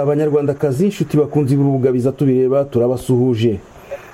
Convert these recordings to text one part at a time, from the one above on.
Banyarwandakazi inshuti bakunzi b'urubuga biza tubireba turabasuhuje.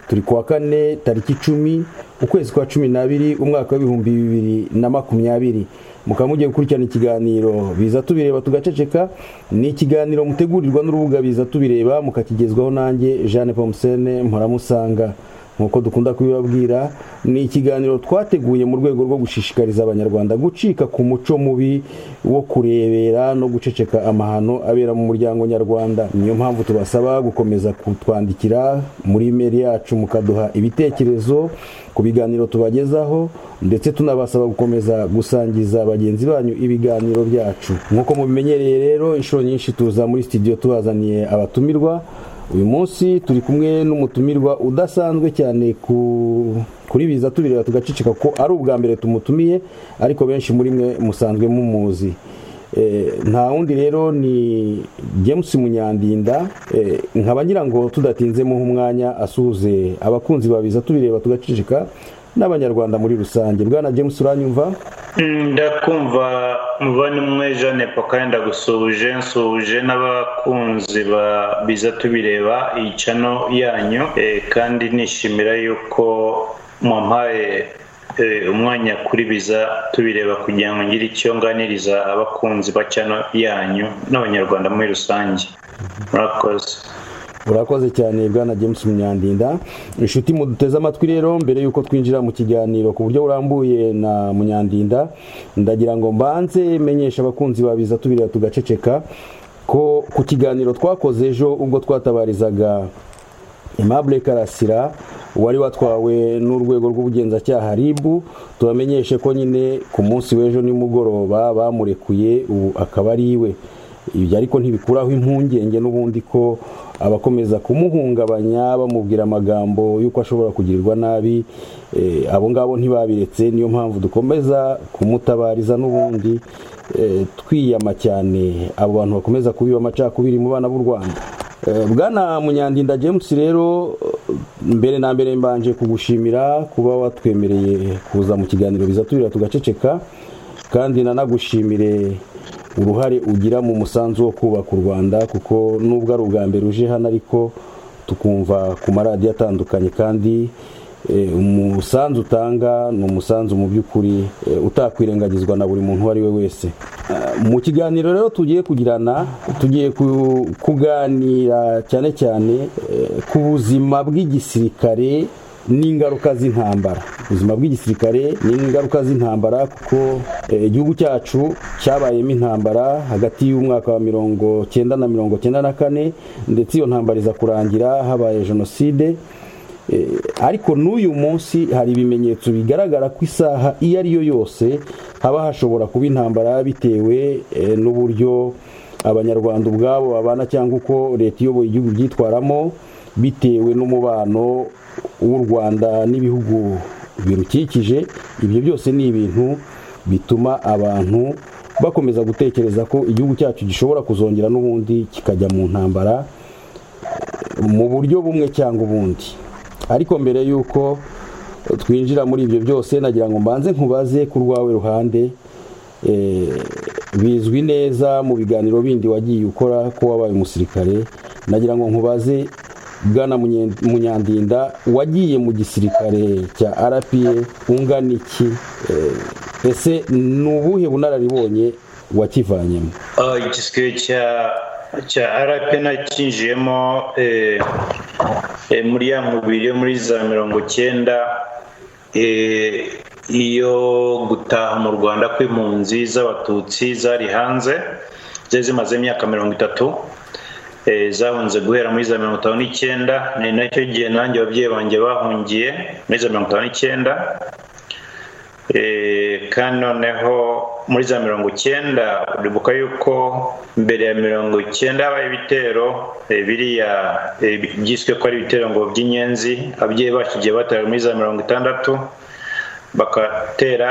Turi kuwa kane tariki 10 ukwezi kwa 12 umwaka wa 2020. Mukaba mugiye gukurikirana ikiganiro biza tubireba tugaceceka. Ni ikiganiro mutegurirwa n'urubuga biza tubireba mukakigezwaho nanjye Jeanne Pomsene Mparamusanga. Nkuko dukunda kubibabwira, ni ikiganiro twateguye mu rwego rwo gushishikariza abanyarwanda gucika ku muco mubi wo kurebera no guceceka amahano abera mu muryango nyarwanda. Niyo mpamvu tubasaba gukomeza kutwandikira muri email yacu mukaduha ibitekerezo ku biganiro tubagezaho, ndetse tunabasaba gukomeza gusangiza bagenzi banyu ibiganiro byacu. Nkuko mubimenyereye rero, inshuro nyinshi tuza muri studio tubazaniye abatumirwa. Uyu munsi turi kumwe n'umutumirwa udasanzwe cyane kuri biza tubireba tugacicika ko ari ubwa mbere tumutumiye, ariko benshi muri mwe musanzwe mumuzi. Nta wundi rero ni James Munyandinda. Nkaba ngira ngo tudatinze mu umwanya asuhuze abakunzi babiza tubireba tugacicika n'abanyarwanda muri rusange. Bwana James, uranyumva? Ndakumva muvandimwe Jeanne Pokaenda gusuje nsuje n'abakunzi ba biza tubireba iyi channel yanyu, kandi nishimira yuko mwampaye umwanya kuri biza tubireba kugira ngo ngire icyo nganiriza abakunzi ba channel yanyu n'abanyarwanda muri rusange. Murakoze. Urakoze cyane Bwana James Munyandinda. Inshuti muduteze amatwi rero, mbere yuko twinjira mu kiganiro ku buryo burambuye na Munyandinda, ndagira ngo mbanze menyesha abakunzi babiza tubireba tugaceceka ko ku kiganiro twakoze ejo ubwo twatabarizaga Aimable Karasira wari watwawe n'urwego rw'ubugenzacyaha RIB, tubamenyeshe ko nyine ku munsi w'ejo nimugoroba bamurekuye, ubu akaba ari iwe. Ibyo ariko ntibikuraho impungenge n'ubundi ko abakomeza kumuhungabanya bamubwira amagambo yuko ashobora kugirirwa nabi, abo ngabo ntibabiretse. Niyo mpamvu dukomeza kumutabariza n'ubundi, twiyama cyane abo bantu bakomeza kubiba amacakubiri mu bana b'u Rwanda. Bwana Munyandinda James rero, mbere na mbere mbanje kugushimira kuba watwemereye kuza mu kiganiro biza tubireba tugaceceka, kandi nanagushimire uruhare ugira mu musanzu wo kubaka u Rwanda, kuko nubwo ari ubwa mbere uje hano ariko tukumva ku maradiyo atandukanye, kandi umusanzu utanga ni umusanzu mu by'ukuri utakwirengagizwa na buri muntu uwo ari we wese. Mu kiganiro rero tugiye kugirana, tugiye kuganira cyane cyane ku buzima bw'igisirikare n'ingaruka z'intambara. Ubuzima bw'igisirikare n'ingaruka z'intambara, kuko igihugu cyacu cyabayemo intambara hagati y'umwaka wa 1990 na 1994, ndetse iyo ntambara iza kurangira habaye jenoside. Ariko n'uyu munsi hari ibimenyetso bigaragara ko isaha iyo ari yo yose haba hashobora kuba intambara, bitewe n'uburyo abanyarwanda ubwabo babana cyangwa uko leta iyoboye igihugu byitwaramo, bitewe n'umubano w'u Rwanda n'ibihugu birukikije. Ibyo byose ni ibintu bituma abantu bakomeza gutekereza ko igihugu cyacu gishobora kuzongera n'ubundi kikajya mu ntambara mu buryo bumwe cyangwa ubundi. Ariko mbere yuko twinjira muri ibyo byose, nagira ngo mbanze nkubaze ku rwawe ruhande. Bizwi neza mu biganiro bindi wagiye ukora ko wabaye umusirikare. Nagira ngo nkubaze, Bwana Munyandinda, wagiye mu gisirikare cya RPA ungana iki? Ese nubuhe bunararibonye wakivanyemo? Igisirikare cya RPA nakinjiyemo muri ya mubiri yo muri za 1990, iyo gutaha mu Rwanda kw'impunzi z'abatutsi zari hanze, zari zimaze imyaka 30, zahunze guhera muri za 1959. ni nacyo gihe nanjye ababyeyi banjye bahungiye muri za 1959. Kandi noneho muri za 1990 uribuka yuko mbere ya 1990 habaye ibitero biriya byiswe ko ari ibitero ngo by'inyenzi. Ababyeyi bakigiye batera muri za 1960, bakatera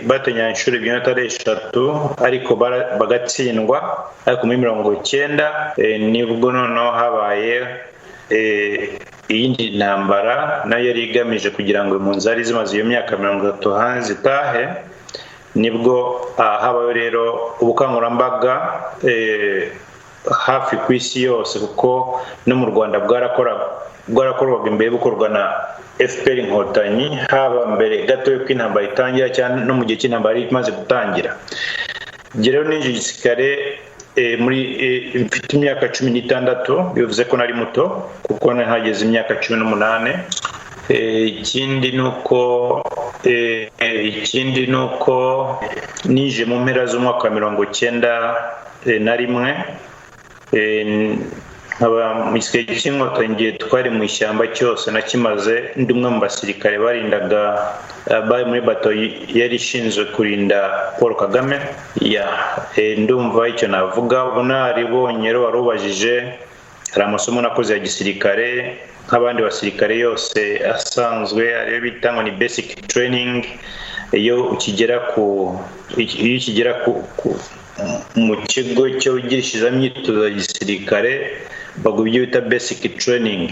batenya inshuro ebyiri atari eshatu, ariko bagatsindwa. Ariko muri 1990 nibwo noneho habaye iyindi ntambara nayo yari igamije kugira ngo impunzi zari zimaze iyo myaka 30 hanze zitahe. Nibwo habaye rero ubukangurambaga hafi ku isi yose, kuko no mu Rwanda bwarakorwaga imbere bukorwa na FPR Inkotanyi, haba mbere gato y'uko intambara itangira cyane no mu gihe cy'intambara imaze gutangira. Rero ninjye gisirikare mfite imyaka 16, bivuze ko nari muto kuko nahageze imyaka 18. Ikindi nuko nije mu mpera z'umwaka wa 1991, nkaba mu gisirikare cy'Inkotanyi twari mu ishyamba cyose nakimaze ndi umwe mu basirikare barindaga bari muri bato yari ishinzwe kurinda Paul Kagame. Ndumva icyo navuga. Ubunararibonye warubajije, hari amasomo nakoze ya gisirikare nk'abandi basirikare yose asanzwe, ariyo bita ngo ni basic training. Iyo ukigera mu kigo cyo wigishirizamo imyitozo ya gisirikare baguha ibyo bita basic training,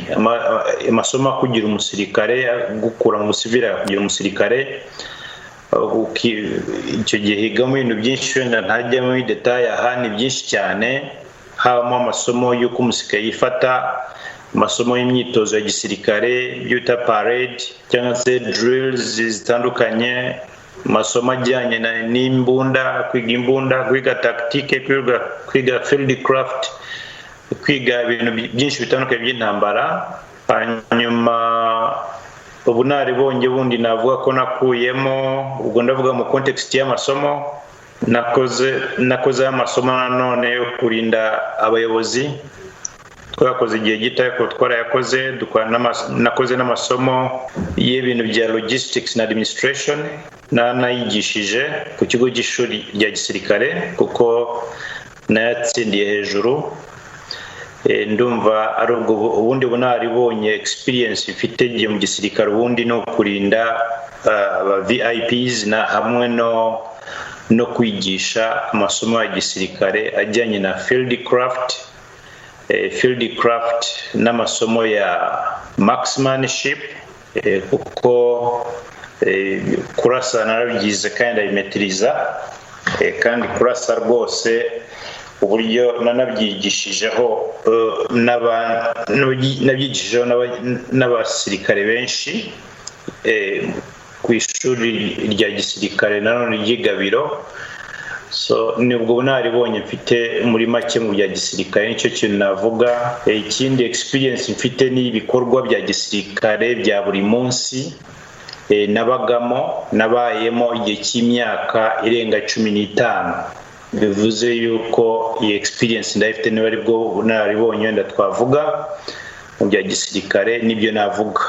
amasomo akugira umusirikare, gukura mu busivile kugira umusirikare. Icyo gihe higamo ibintu byinshi, wenda ntajya muri detail aha, ni byinshi cyane. Habamo amasomo y'uko umusirikare yifata, amasomo y'imyitozo ya gisirikare bita parade cyangwa se drills zitandukanye, amasomo ajyanye n'imbunda, kwiga imbunda, kwiga tactique, kwiga field craft, kwiga ibintu byinshi bitandukanye by'intambara. Hanyuma ubunaribonye bundi navuga ko nakuyemo, ubwo ndavuga mu context y'amasomo, nakoze amasomo nanone yo kurinda abayobozi. Twakoze igihe gito ariko twarayakoze, nakoze n'amasomo y'ibintu bya logistics na administration, nayigishije ku kigo cy'ishuri rya gisirikare kuko nayatsindiye hejuru. Ndumva ari ubwo ubundi bunaribonye experience mfite igihe mu gisirikare ubundi no kurinda aba VIPs na hamwe no kwigisha amasomo ya gisirikare ajyanye na field craft n'amasomo ya marksmanship, kuko kurasa narabyize kandi ndabimetiriza, kandi kurasa rwose uburyo nanabyigishijeho n'abasirikare benshi ku ishuri rya gisirikare nanone ry'Igabiro. So nibwo bunaribonye mfite muri make mu bya gisirikare, nicyo kintu navuga. Ikindi experience mfite ni ibikorwa bya gisirikare bya buri munsi nabayemo igihe cy'imyaka irenga 15. Bivuze yuko iyi experience ndayifite, niba ari bwo bunaribonye wenda twavuga mu bya gisirikare, nibyo navuga,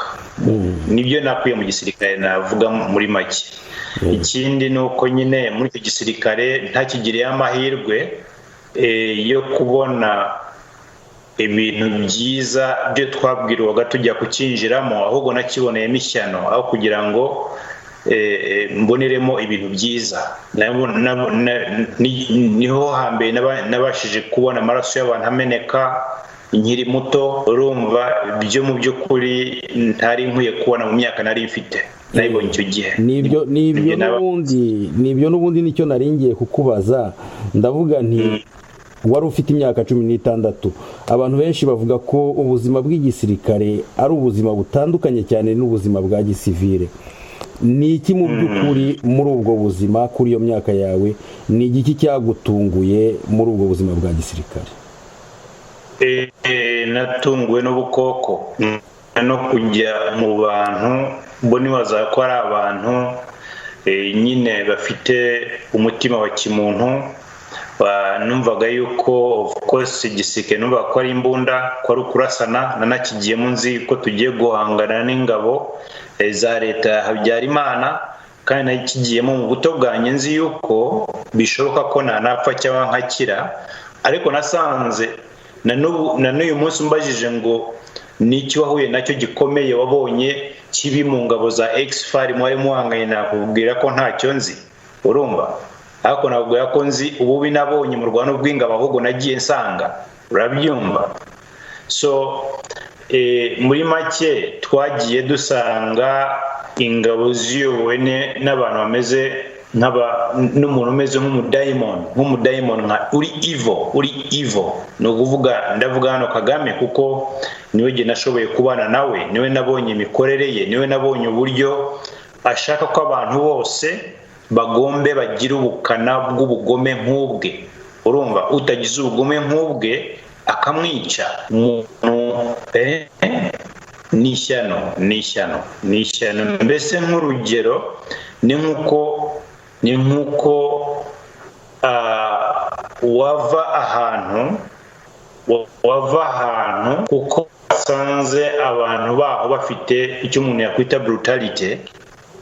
nibyo nakuye mu gisirikare navuga muri make. Ikindi nuko nyine muri icyo gisirikare ntakigiriye amahirwe yo kubona ibintu byiza byo twabwirwaga tujya kukinjiramo, ahubwo nakiboneyemo ishyano, aho kugira ngo mboneremo ibintu byiza. Niho hambere nabashije kubona amaraso y'abantu ameneka nkiri muto. Urumva byo mu by'ukuri ntari nkwiye kubona mu myaka nari mfite, nayibonye icyo gihe. Nibyo n'ubundi nicyo naringiye kukubaza. Ndavuga nti wari ufite imyaka 16. Abantu benshi bavuga ko ubuzima bw'igisirikare ari ubuzima butandukanye cyane n'ubuzima bwa gisivile. Ni iki mu by'ukuri muri ubwo buzima, kuri iyo myaka yawe, ni igiki cyagutunguye muri ubwo buzima bwa gisirikare? Natunguwe n'ubukoko no kujya mu bantu nibaza ko ari abantu nyine bafite umutima wa kimuntu. Numvaga yuko of course igisirikare numvaga ko ari imbunda, ko ari ukurasana. Nanakigiyemo nzi ko tugiye guhangana n'ingabo za leta ya Habyarimana, kandi nakigiyemo mu buto bwanjye nzi yuko bishoboka ko nanapfa cyangwa nkakira. Ariko nasanze na n'uyu munsi mbajije ngo n'iki wahuye nacyo gikomeye wabonye kibi mu ngabo za Exfar mwari muhanganye, nakubwira ko ntacyo nzi. Urumva? Ariko nabwira ko nzi ububi nabonye mu Rwanda bw'ingabo, ahubwo nagiye nsanga. Urabyumva? So muri make twagiye dusanga ingabo ziyobowe n'abantu bameze n'umuntu umeze nk'umudayimoni nka uri evil no kuvuga ndavuga hano Kagame kuko niwe je nashoboye kubana nawe, niwe nabonye imikorere ye, niwe nabonye uburyo ashaka ko abantu bose bagombe bagira ubukana bw'ubugome nk'ubwe. Urumva utagize ubugome nk'ubwe akamwica nishyano mbese nk'urugero ni nkuko wava ahantu kuko asanze abantu baho bafite icyo umuntu yakwita brutality,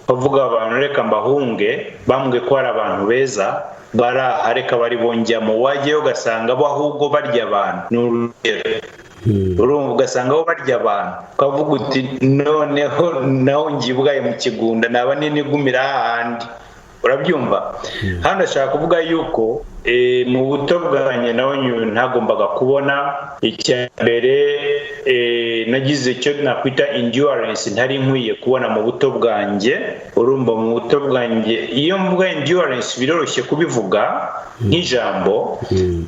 bavuga abantu reka mbahunge, bambwe ko ari abantu beza reka bari bonjyamo, wajyeyo ugasanga bo ahubwo barya abantu. Ni urugero urumva ugasanga bo barya abantu, ukavuga uti noneho naho ngibwaye mu kigunda naba ninigumira hahandi. Urabyumva? Hano ashaka kuvuga yuko mu buto bwanjye nawe ntagombaga kubona icya mbere, nagize icyo nakwita endurance ntari nkwiye kubona mu buto bwanjye. Urumva mu buto bwanjye iyo mvuga endurance biroroshye kubivuga nk'ijambo,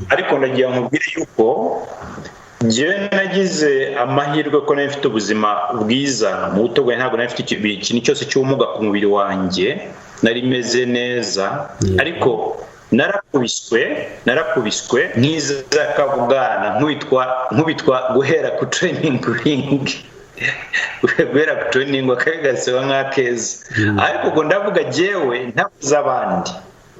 ariko ndagira nkubwire yuko njyewe nagize amahirwe ko nari mfite ubuzima bwiza mu buto bwanjye, ntabwo nari mfite ikintu cyose cy'ubumuga ku mubiri wanjye, nari meze neza, ariko narakubiswe nk'iza kavugana nkubitwa guhera ku training ring guhera ku training akagaseba nk'akeza. Ariko ngo ndavuga jewe ntabuze abandi,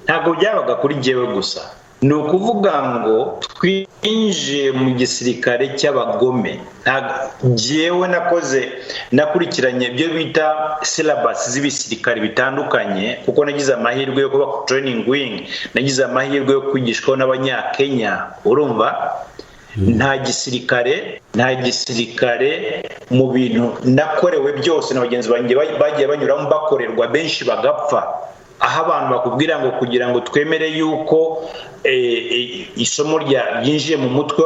ntabwo byabaga kuri jewe gusa. Ni ukuvuga ngo twinjiye mu gisirikare cy'abagome. Jewe nakurikiranye ibyo bita syllabus z'ibisirikare bitandukanye, kuko nagize amahirwe yo kuba ku training wing, nagize amahirwe yo kwigishwaho n'Abanyakenya. Urumva? Nta gisirikare mu bintu nakorewe byose na bagenzi banjye bagiye banyuramo bakorerwa benshi bagapfa, aho abantu bakubwira ngo kugira ngo twemere yuko isomo ryinjiye mu mutwe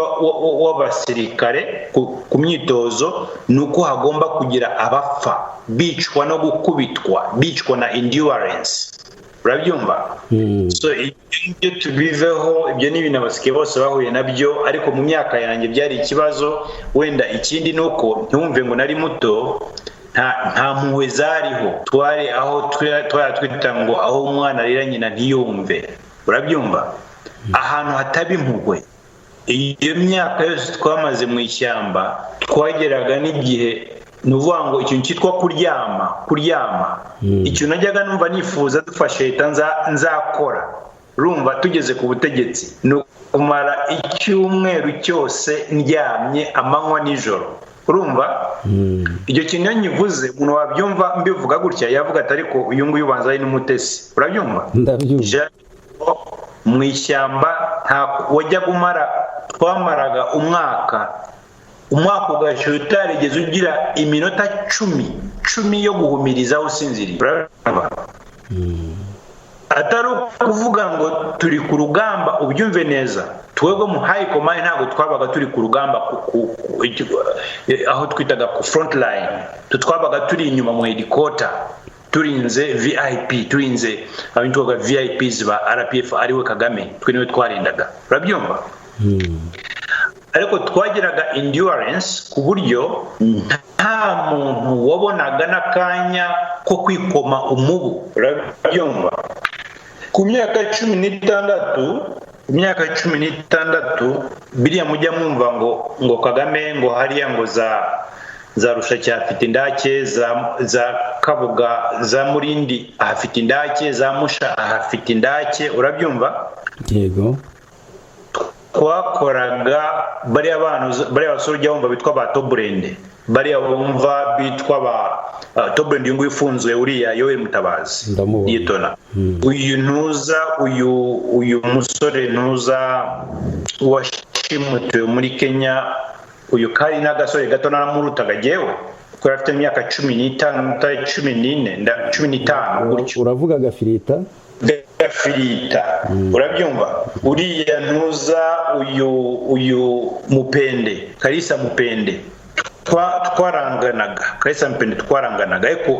w'abasirikare ku myitozo ni uko hagomba kugira abapfa, bicwa no gukubitwa, bicwa na endurance. Urabyumva? So ibyo tubiveho, ibyo ni ibintu abasirikare bose bahuye nabyo, ariko mu myaka yanjye byari ikibazo. Wenda ikindi ni uko ntiwumve ngo nari muto, nta mpuhwe zariho, twari aho twita ngo aho umwana arira nyina ntiyumve. Urabyumva? Ahantu hataba impuhwe. Iyo myaka yose twamaze mu ishyamba twageraga n'igihe nuvuga ngo ikintu cyitwa kuryama ikintu najyaga numva nifuza dufashe leta nzakora. Urumva tugeze ku butegetsi no kumara icyumweru cyose ndyamye amanywa nijoro. Urumva? Icyo kintu nyivuze umuntu wabyumva mbivuga gutya yavuga ati ariko uyu nguyu ubanza ari n'umutesi. Urabyumva? Ndabyumva. Mu ishyamba wajya gumara, twamaraga umwaka ugashira utarigeze ugira iminota 10 yo guhumiriza usinziriye. Atari kuvuga ngo turi ku rugamba, ubyumve neza. Twebwe mu high command ntabwo twabaga turi ku rugamba aho twitaga ku front line, twabaga turi inyuma mu helicopter turinze VIP, turinze abitwaga VIPs ba RPF ariwe Kagame, twe niwe twarindaga. Urabyumva? Ariko twagiraga endurance ku buryo nta muntu wabonaga n'akanya ko kwikoma umubu. Urabyumva? Ku myaka 16 biriya mujya mwumva ngo Kagame ngo hariya ngo za Rusha afite indake, za Kabuga za Murindi ahafite indake, za Musha ahafite indake. Urabyumva? Yego. Twakoraga bariya basore ujya wumva bitwa ba Toburende, bariya bumva bitwa ba Toburende uyu nguyu ufunzwe uriya Yoweri Mutabazi yitona. Uyu musore ntuza washimutiwe muri Kenya, uyu kari n'agasore gato naramurutaga jewe kuko afite imyaka 15 gutyo. Uravuga Gafirita? Urabyumva? Uriya ntuza uyu Mupende, Kalisa Mupende twaranganaga,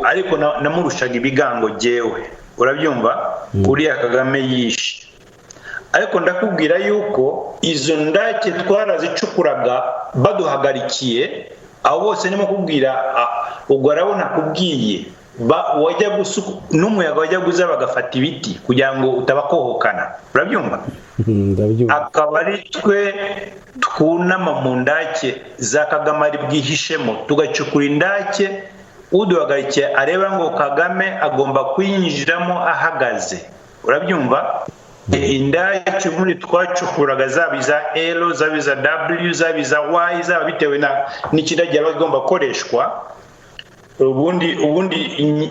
ariko namurushaga ibigango jewe. Urabyumva? uriya Kagame yishe. Ariko ndakubwira yuko izo ndake twarazicukuraga baduhagarikiye, abo bose nimo kubwira ubwo arabona kubwiye wajya n'umuyaga wajya guza bagafata ibiti kugira ngo utabakohokana, urabyumva? Akaba ari twe twunama mu ndake za Kagame ari bwihishemo, tugacukura indake uduhagarikiye areba ngo Kagame agomba kwinjiramo ahagaze, urabyumva? Indake muri twacukuraga zaba iza L, zaba iza W, zaba iza Y, zaba bitewe n'ikidage bagomba koreshwa. Ubundi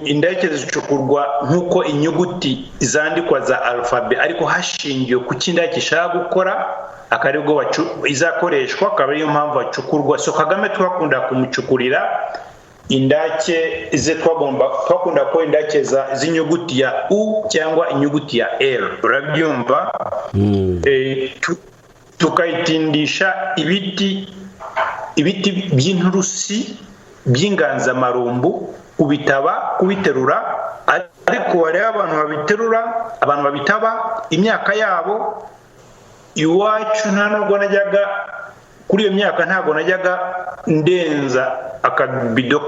indake zicukurwa nkuko inyuguti zandikwa za alphabet, ariko hashingiye ku kindake ishaka gukora akaribwo izakoreshwa, akaba ariyo mpamvu bacukurwa. So Kagame twakunda kumucukurira indake ze, twakunda ko indake z'inyuguti ya U cyangwa inyuguti ya L, urabyumva? Tukayitindisha ibiti by'inturusi by'inganzamarumbu, kubiterura, ariko wareba abantu babitaba imyaka yabo. Iwacu nta nubwo najyaga kuri iyo myaka, ntabwo najyaga ndenza akabido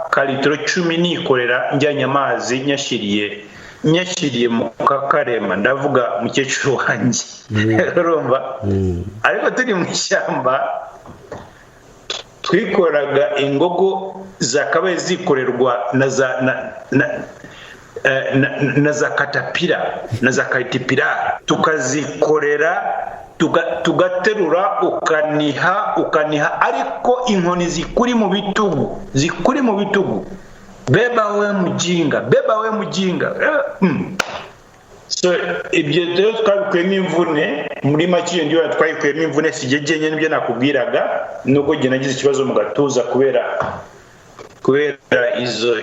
ka litiro 10 nikorera njyanye amazi nyashyiriye mu Kakarema, ndavuga mukecuru wanjye, urumva? Ariko turi mu ishyamba twikoraga ingogo zakabaye zikorerwa na za katapira na za kaitipira, tukazikorera tugaterura ukaniha, ariko inkoni zikuri mu bitugu, beba we mujinga. So ibyo rero twabikuyemo imvune, muri make ndio twabikuyemo imvune, sigejenye nibyo nakubwiraga, nuko je nagize ikibazo mu gatuza kubera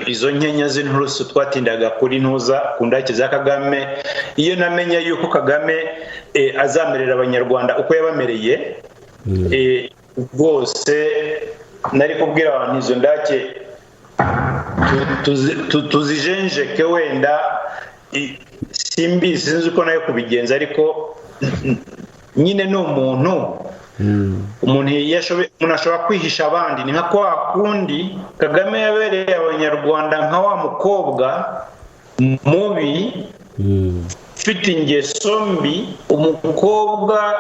izo nkenya z'inturusu twatindaga kuri ntuza ku ndake za Kagame. Iyo namenya yuko Kagame azamerera abanyarwanda uko yabamereye, bose nari kubwira abantu izo ndake tuzijenjeke, wenda simbizi, sinzi uko nayo kubigenza, ariko nyine ni umuntu ashobora kwihisha abandi. Ni nka kwa kundi Kagame yabereye abanyarwanda nka wa mukobwa mubi ufite ingeso mbi, umukobwa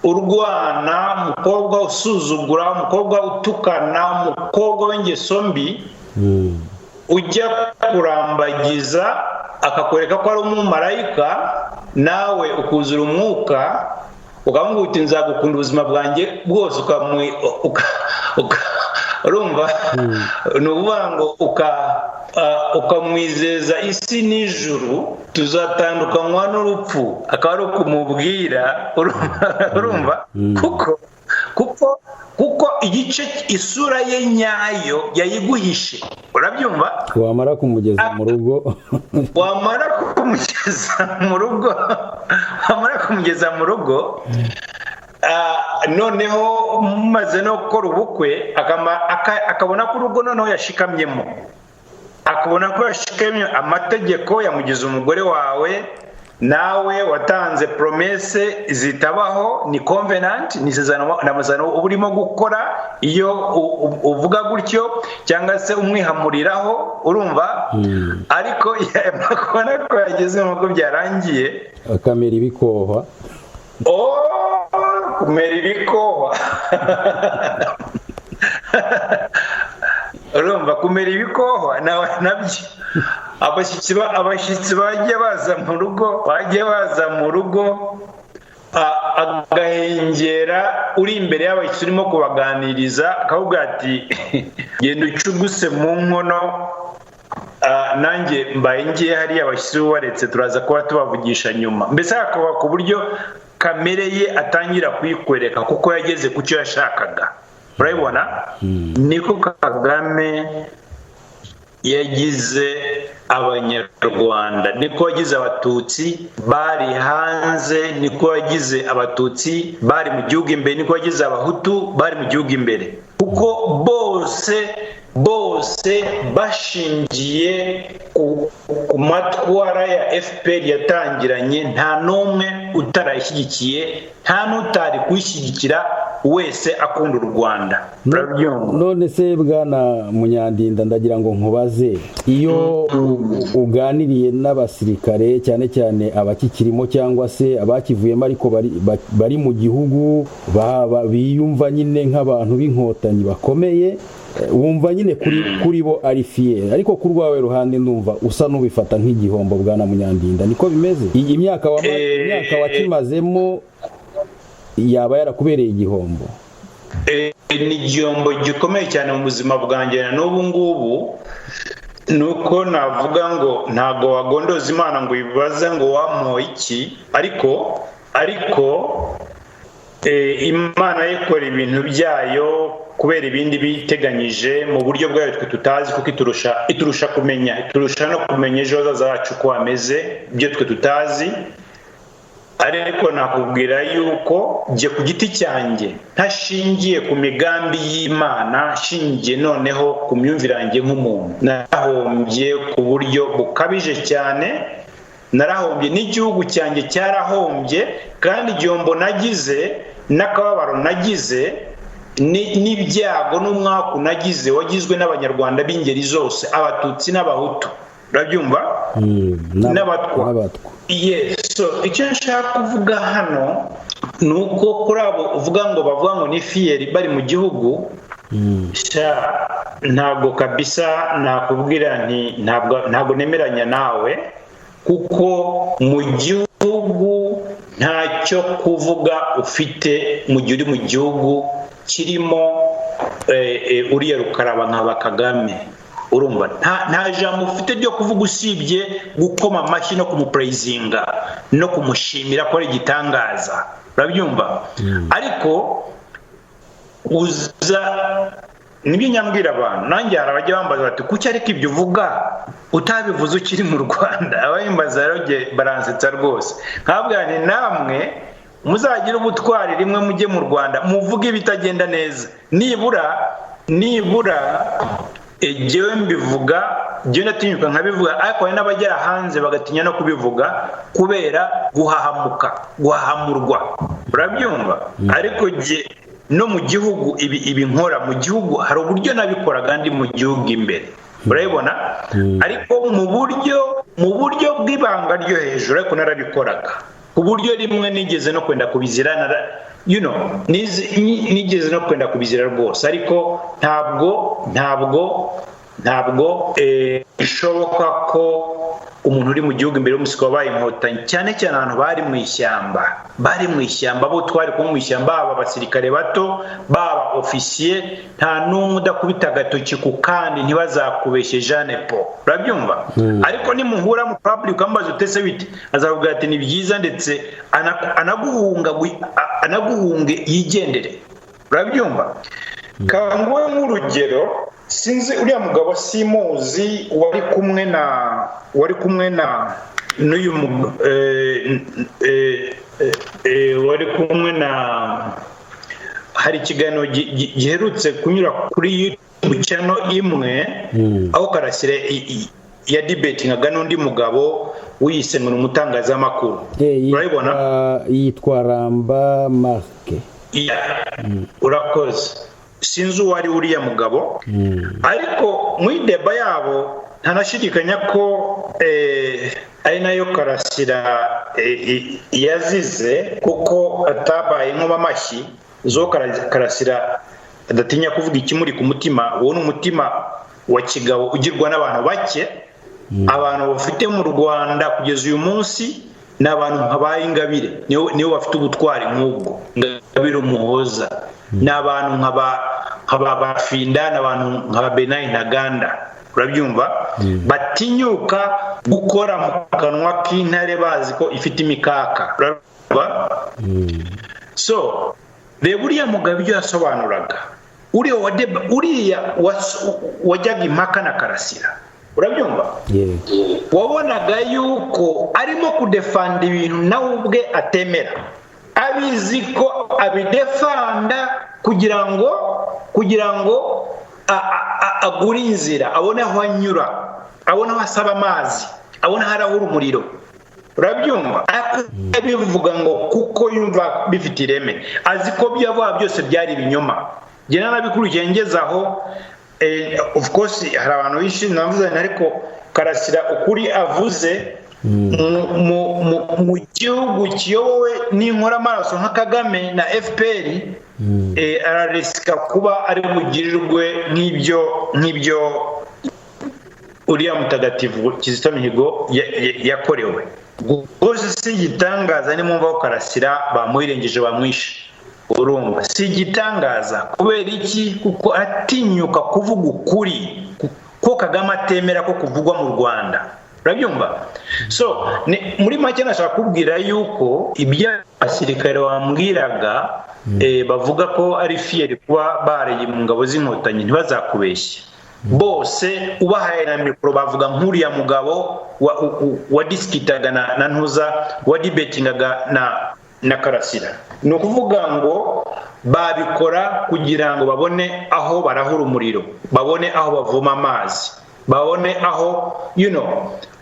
urwana, umukobwa usuzugura, umukobwa utukana, umukobwa w'ingeso mbi, ujya kurambagiza akakwereka ko ari umumarayika, nawe ukuzura umwuka, ukamubwira uti nzagukunda ubuzima bwanjye bwose, urumva? Ni ukuvuga ngo ukamwizeza isi n'ijuru, tuzatandukanywa n'urupfu, akaba ari ukumubwira, urumva? Kuko igice isura ye nyayo yayiguhishe, urabyumva? Wamara kumugeza mu rugo, noneho maze no gukora ubukwe, akabona ko urugo noneho yashikamyemo, amategeko yamugize umugore wawe, nawe watanze promesse zitabaho, ni covenant, ni isezerano uba urimo gukora iyo uvuga gutyo, cyangwa se umwihamuriraho, urumva? Ariko yabona ko yageze mu rugo byarangiye, akamera ibikohwa. Kumera ibikohwa. Urumva, kumera ibikohwa nabyo abashyitsi bagiye baza mu rugo, agahengera uri imbere y'abashyitsi urimo kubaganiriza, akavuga ati genda ucuguse mu nkono, nanjye mbaye ngiye hariya abashyitsi waretse turaza kuba tubavugisha nyuma. Mbese akaba ku buryo kamere ye atangira kuyikwereka kuko yageze ku cyo yashakaga, urabibona? Niko Kagame yagize abanyarwanda, niko yagize abatutsi bari hanze, niko yagize abatutsi bari mu gihugu imbere, niko yagize abahutu bari mu gihugu imbere, kuko bose bose bashingiye ku matwara ya FPR yatangiranye, nta n'umwe utarayishyigikiye, nta n'utari kuyishyigikira wese akunda u Rwanda. None se bwana Munyandinda, ndagira ngo nkubaze, iyo uganiriye n'abasirikare cyane cyane abakikirimo cyangwa se abakivuyemo ariko bari mu gihugu biyumva nyine nk'abantu b'inkotanyi bakomeye, wumva nyine kuri bo ari fier, ariko ku rwawe ruhande ndumva usa n'ubifata nk'igihombo bwana Munyandinda, niko bimeze? Iyi imyaka wakimazemo yaba yarakubereye igihombo? Ni igihombo gikomeye cyane mu buzima bwanjye na n'ubu ngubu. Nuko navuga ngo ntago wagondoza Imana ngo ibaze ngo wamuha iki, ariko Imana ikora ibintu byayo kubera ibindi biteganyije mu buryo bwayo twe tutazi, kuko iturusha kumenya, iturusha no kumenya ejo hazaza hacu ko hameze, ibyo twe tutazi. Ariko nakubwira yuko ngiye ku giti cyanjye ntashingiye ku migambi y'Imana, shingiye noneho ku myumvire yanjye nk'umuntu, narahombye ku buryo bukabije cyane, narahombye n'igihugu cyanjye cyarahombye, kandi igihombo nagize n'akababaro nagize n'ibyago n'umwaku nagize wagizwe n'abanyarwanda b'ingeri zose, abatutsi n'abahutu, urabyumva, n'abatwa. So icyo nshaka kuvuga hano ni uko kuri abo uvuga ngo bavuga ngo ni fiyeri bari mu gihugu, ntabwo kabisa nakubwira nti ntabwo nemeranya nawe, kuko mu gihugu ntacyo kuvuga ufite mu gihe uri mu gihugu kirimo uriya rukaraba nka Kagame. Urumva nta jambo ufite ryo kuvuga usibye gukoma amashyi no kumuprayizinga no kumushimira ko ari igitangaza, urabyumva? Ariko uza nibyo nyambwira abantu, nanjye hari abajya bambaza bati kuki ariko ibyo uvuga utabivuze ukiri mu Rwanda? Abambaza rero baransetsa rwose, nkabwira nti namwe muzagira ubutwari rimwe mujye mu Rwanda muvuge ibitagenda neza, nibura jewe mbivuga, jewe natinyuka nkabivuga, ariko hari n'abagera hanze bagatinya no kubivuga kubera guhahamurwa, urabyumva? Ariko je no mu gihugu ibi nkora mu gihugu hari uburyo nabikora kandi mu gihugu imbere, urabibona, ariko mu buryo bw'ibanga ryo hejuru, ariko narabikoraga ku buryo rimwe nigeze no kwenda kubizira, nigeze no kwenda kubizira rwose, ariko ntabwo bishoboka ko umuntu uri mu gihugu imbere y'umusiko wabaye inkotanyi, cyane cyane abantu bari mu ishyamba, abo twari kumwe mu ishyamba, baba abasirikare bato, baba ofisiye, nta n'umwe udakubita agatoki ku kandi ntibazakubeshye Jeanne Paul, urabyumva? Ariko nimuhura mu public ambaza utese bite, azavuga ati ni byiza, ndetse anaguhunge yigendere, urabyumva? Kanguwe nk'urugero, sinzi uriya mugabo simuzi wari kumwe na n'uyu wari kumwe na, hari ikiganiro giherutse kunyura kuri YouTube channel imwe, aho Karasira ya debatingaga n'undi mugabo wiyise ngo umutangazamakuru, urabibona? Yitwa Ramba Marke. Urakoze, sinzi uwari uriya mugabo, ariko mu ideba yabo ntanashidikanya ko ari nayo Karasira yazize, kuko atabaye nk'amashyi zo Karasira adatinya kuvuga ikimuri ku mutima. Uwo ni umutima wa kigabo ugirwa n'abantu bake, abantu bafite mu Rwanda kugeza uyu munsi ni abantu nkabaye Ingabire, niyo bafite ubutwari nk'ubwo, Ingabire Umuhoza, ni abantu nkaba Bafinda, n'abantu nkaba Benayi Ntaganda, urabyumva? Batinyuka gukora mu kanwa k'intare bazi ko ifite imikaka, urabumva? So reba uriya mugabo ibyo yasobanuraga, uriya wajyaga impaka na Karasira, urabyumva? Wabonaga yuko arimo kudefanda ibintu nawe ubwe atemera, abizi ko abidefanda kugira ngo agura inzira, abone aho anyura, abone aho asaba amazi, abone aho arahura umuriro. Urabyumva? Bivuga ngo kuko yumva bifite ireme, azi ko byavuga byose byari ibinyoma. Njye narabikurikiye ngezaho, of course hari abantu bishimye navuze, ariko Karasira ukuri avuze mu gihugu kiyobowe n'inkoramaraso nka Kagame na FPR, ararisika kuba ari bugirirwe nk'ibyo uriya mutagatifu Kizito Mihigo yakorewe. Rwose si igitangaza nimumva ko Karasira bamuhirengeje bamwishe. Urumva si igitangaza kubera iki? Kuko atinyuka kuvuga ukuri ko Kagame atemera ko kuvugwa mu Rwanda. Urabyumva? So muri make nashaka kubwira yuko ibyo abasirikare wambwiraga bavuga ko ari fieri kuba bareye mu ngabo z'inkotanyi, ntibazakubeshye. Bose ubahaye na mikoro bavuga nk'uriya mugabo wa diskitaga na ntuza wa debatingaga na Karasira. Ni ukuvuga ngo babikora kugira ngo babone aho barahura umuriro, babone aho bavoma amazi, babone aho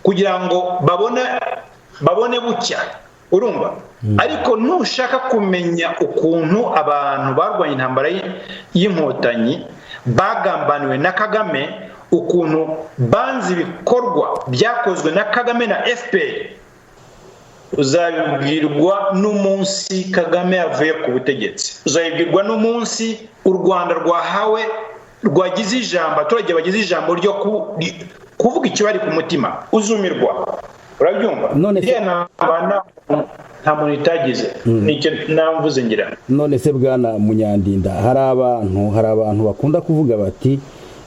kugira ngo babone bucya. Urumva? Ariko nushaka kumenya ukuntu abantu barwanya intambara y'inkotanyi bagambaniwe na Kagame, ukuntu banzi ibikorwa byakozwe na Kagame na FPR, uzabibwirwa n'umunsi Kagame yavuye ku butegetsi, uzabibwirwa n'umunsi u Rwanda rwagize ijambo, abaturage bagize ijambo ryo kuvuga ikibari ku mutima, uzumirwa. Urabyumva? Nta muntu itagize nicyo namvuze ngira. None se Bwana Munyandinda, hari abantu bakunda kuvuga bati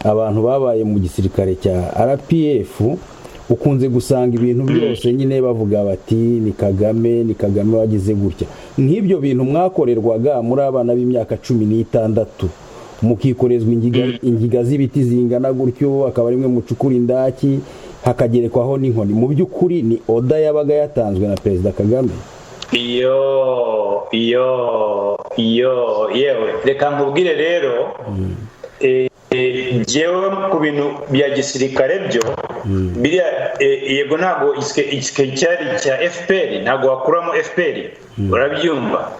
abantu babaye mu gisirikare cya RPF ukunze gusanga ibintu byose nyine bavuga bati ni Kagame wagize gutya. Nk'ibyo bintu mwakorerwaga muri abana b'imyaka 16 mukikorezwa ingiga z'ibiti zingana gutyo, akaba rimwe mucukura indaki hakagerekwaho n'inkoni. Mu by'ukuri ni oda yabaga yatanzwe na Perezida Kagame? Yewe reka nkubwire rero, jewe ku bintu bya gisirikare byo biriya, yego ntago iske cyari cya FPR, ntago wakuramo FPR. Urabyumva?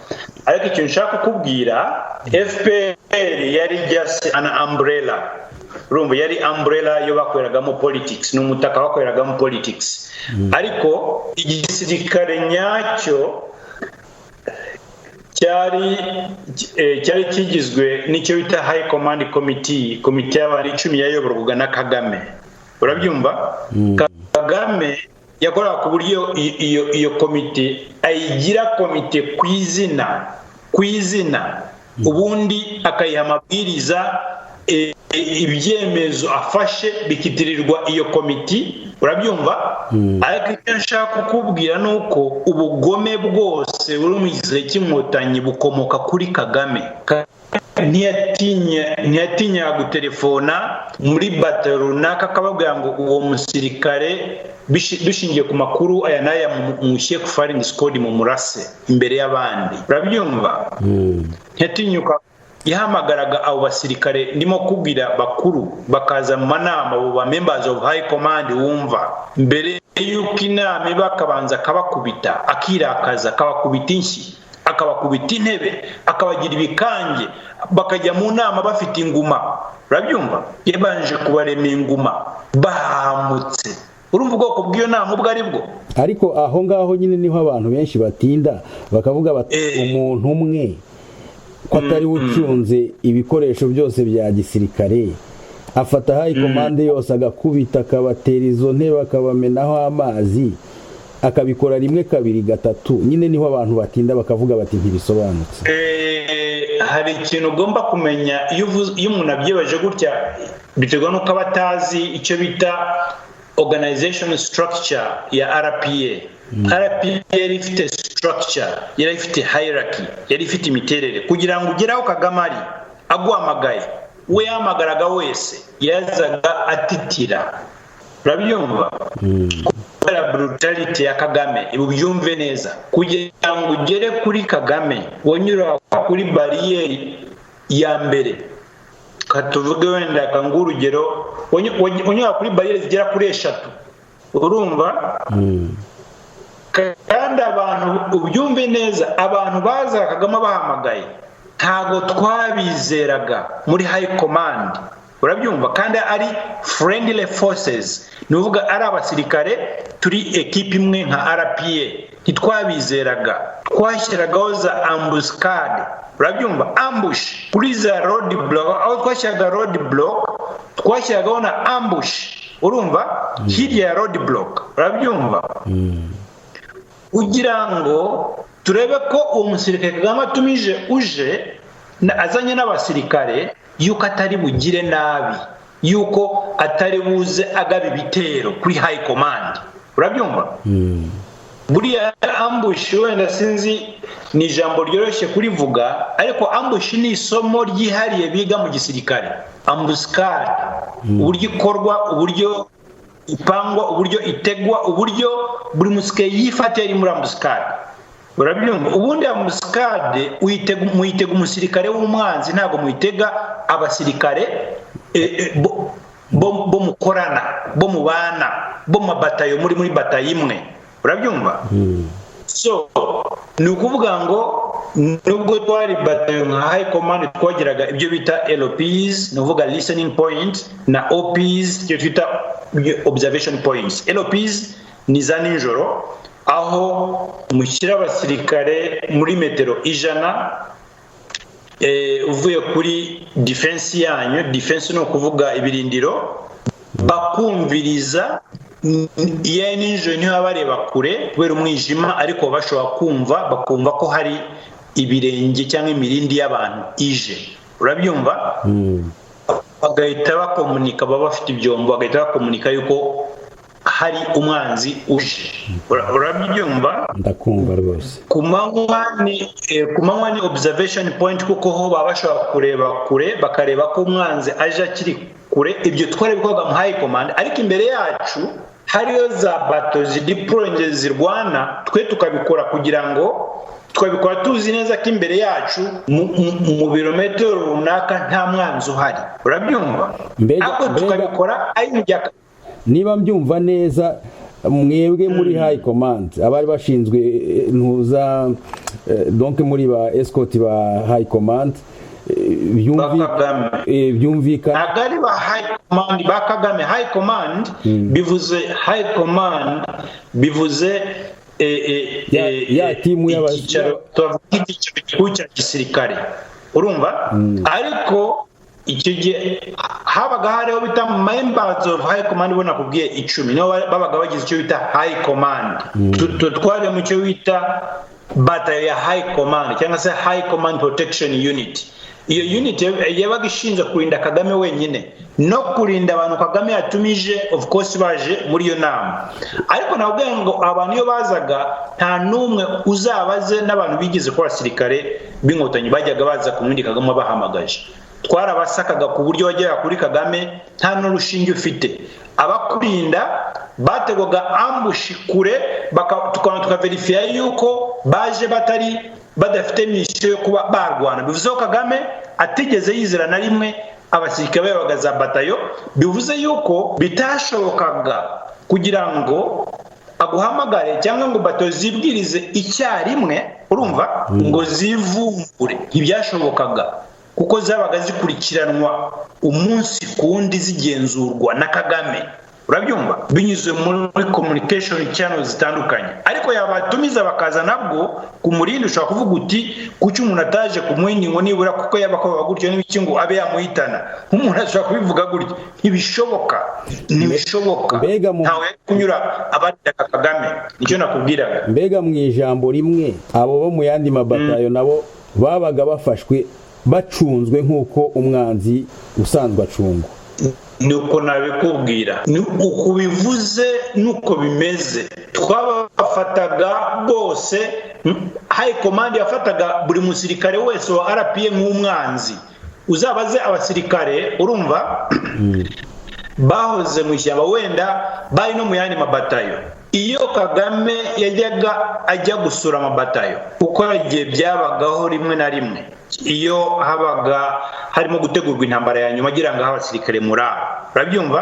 Ariko icyo nshaka kukubwira, FPR yari just an umbrella. Urumva, yari umbrella yo bakoreragamo politics, n'umutaka bakoreragamo politics. Ariko igisirikare nyacyo cyari kigizwe n'icyo bita High Command Committee, komite y'abari 10 yayoborwaga na Kagame. Urabyumva? Kagame yakoraga ku buryo iyo komite ayigira komite kwizina, ubundi akayiha amabwiriza, ibyemezo afashe bikitirirwa iyo komiti. Urabyumva? Ariko icyo nshaka kukubwira nuko ubugome bwose buri mu gihe cy'inkotanyi bukomoka kuri Kagame. Ntiyatinya gutelefona muri battle runaka akababwira ngo uwo musirikare dushingiye ku makuru aya n'aya mushyire ku firing squad mu murase imbere y'abandi. Urabyumva? Ntiyatinyuka, yahamagaraga abo basirikare ndimo kubwira bakuru bakaza mu manama, abo ba members of high command, wumva mbere y'uko inama bakabanza akabakubita, akirakaza, akabakubita inshyi, akabakubita intebe, akabagira ibikange, bakajya mu nama bafite inguma. Urabyumva? Yabanje kubarema inguma bahamutse. Urumva ubwoko bw'iyo nama ubwo ari bwo? Ariko aho ngaho nyine niho abantu benshi batinda bakavuga bati umuntu umwe ko atari ucunze ibikoresho byose bya gisirikare, afata High Command yose agakubita, akabatera izo ntebe, akabamenaho amazi, akabikora rimwe kabiri gatatu, nyine niho abantu batinda bakavuga bati ntibisobanutse. Hari ikintu ugomba kumenya, iyo umuntu abyibaje gutya biterwa nuko abatazi icyo bita organization structure ya RPA. RPA yari ifite structure, yari ifite hierarchy, yari ifite imiterere. Kugira ngo ugeraho Kagame ari aguhamagaye, we yamagaraga wese yazaga atitira. Urabyumva? Kubera brutality ya Kagame, ubyumve neza. Kugira ngo ugere kuri Kagame wanyura kuri bariyeri ya mbere, katuvuge wenda kanga urugero unyura kuri bariyeri zigera kuri 3 urumva kandi abantu ubyumve neza abantu baza Kagame bahamagaye ntago twabizeraga muri high command urabyumva kandi ari friendly forces nuvuga ari abasirikare turi equipe imwe nka RPA ntitwabizeraga twashyiragaho za ambuscade urabyumva ambush kuri za road block aho twashyiraga road block twashyiragaho na ambush urumva hirya ya road block urabyumva ugira ngo turebe ko uwo musirikare Kagame atumije uje azanye n'abasirikare yuko atari bugire nabi yuko atari buze agaba ibitero kuri high command urabyumva buriya ambush wenda sinzi ni ijambo ryoroshye kurivuga ariko ambush ni isomo ryihariye biga mu gisirikare ambuscade uburyo ikorwa uburyo ipangwa uburyo itegwa uburyo buri musike yifatira muri ambuscade urabyumva ubundi ambuscade uyitega umusirikare w'umwanzi ntago muyitega abasirikare bo mukorana bo mubana bo mabatayo muri batayo imwe urabyumva so ni ukuvuga ngo nubwo twari batayo nka high command twagiraga ibyo bita LOPs ni ukuvuga listening point na OPs ibyo twita observation points LOPs ni za nijoro aho mushyira abasirikare muri metero 100 uvuye kuri defense yanyu defense no kuvuga ibirindiro bakumviriza iyo nijoro niho bareba kure kubera umwijima ariko bashobora bakumva ko hari ibirenge cyangwa imirindi y'abantu ije urabyumva bagahita bakomunika baba bafite ibyombo bagahita bakomunika yuko hari umwanzi uje urabyumva ndakumva rwose ku manywa ni observation point kuko ho baba bashobora kureba kure bakareba ko umwanzi aje akiri kure ibyo twari bikoga mu high command ariko imbere yacu hariyo za bato zideployinge zirwana twe tukabikora kugira ngo twabikora tuzi neza ko imbere yacu mu birometero runaka nta mwanzi uhari urabyumva ariko tukabikora ari mu niba mbyumva neza mwebwe muri high command abari bashinzwe ntuza donc muri ba escort ba high command byumvikana agari ba high command ba Kagame high command bivuze high command bivuze ya timu y'abasirikare cya gisirikare urumva ariko icyo gihe habaga hariho bita members of high command ubona kubwiye 10 niho babaga bagize icyo bita high command twari mu cyo bita batayo ya high command cyangwa se high command protection unit iyo unit yabaga ishinzwe kurinda Kagame wenyine no kurinda abantu Kagame yatumije of course baje muri iyo nama ariko nabwo ngo abantu iyo bazaga nta numwe uzabaze n'abantu bigize ko abasirikare b'inkotanyi bajyaga baza kumwindi Kagame bahamagaje twarabasakaga ku buryo wagera kuri Kagame nta n'urushinge ufite abakurinda bategwaga ambush kure tukaverifya yuko baje badafite mission yo kuba barwana bivuze ko Kagame atigeze yizera na rimwe abasirikare bagaza batayo bivuze yuko bitashobokaga kugira ngo aguhamagare cyangwa ngo bato zibwirize icyarimwe urumva ngo zivumbure ntibyashobokaga kuko zabaga zikurikiranwa umunsi kundi zigenzurwa na Kagame urabyumva binyuze muri communication channels zitandukanye ariko yabatumiza bakaza nabwo ku murindi ushaka kuvuga uti kuki umuntu ataje ku mwindi ngo nibura kuko yabakaba gutyo n'ibiki ngo abe yamuhitana umuntu ashaka kubivuga gutyo ntibishoboka ntawe kunyura abataka Kagame nicyo nakubwiraga mbega mu ijambo rimwe abo bo mu yandi mabatayo nabo babaga bafashwe bacunzwe nk'uko umwanzi usanzwe acungwa nuko nabikubwira uko bivuze nuko bimeze twabafataga bose high command yafataga buri musirikare wese wa RPA nk'umwanzi uzabaze abasirikare urumva bahoze mu ishyamba wenda bari no mu yandi mabatayo iyo Kagame yajyaga ajya gusura amabatayo uko yagiye byabagaho rimwe na rimwe iyo habaga harimo gutegurwa intambara ya nyuma agira ngo abasirikare muraro urabyumva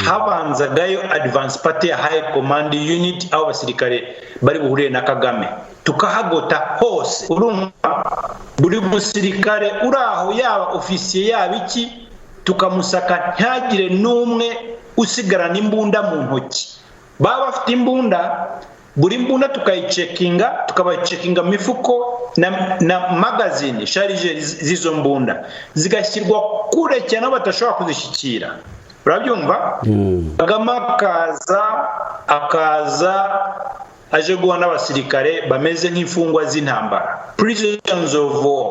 habanzagayo advance party ya high command unit aho abasirikare bari buhuriye na Kagame tukahagota hose urumva buri musirikare uraho yaba ofisiye yaba iki tukamusaka ntagire n'umwe usigarana imbunda mu ntoki baba bafite imbunda buri mbunda tukayicekinga tukabacekinga mifuko na magazine charge zizo mbunda zigashyirwa kure cyane batashobora kuzishyikira urabyumva Kagame akaza aje guha n'abasirikare bameze nk'imfungwa z'intambara prisoners of war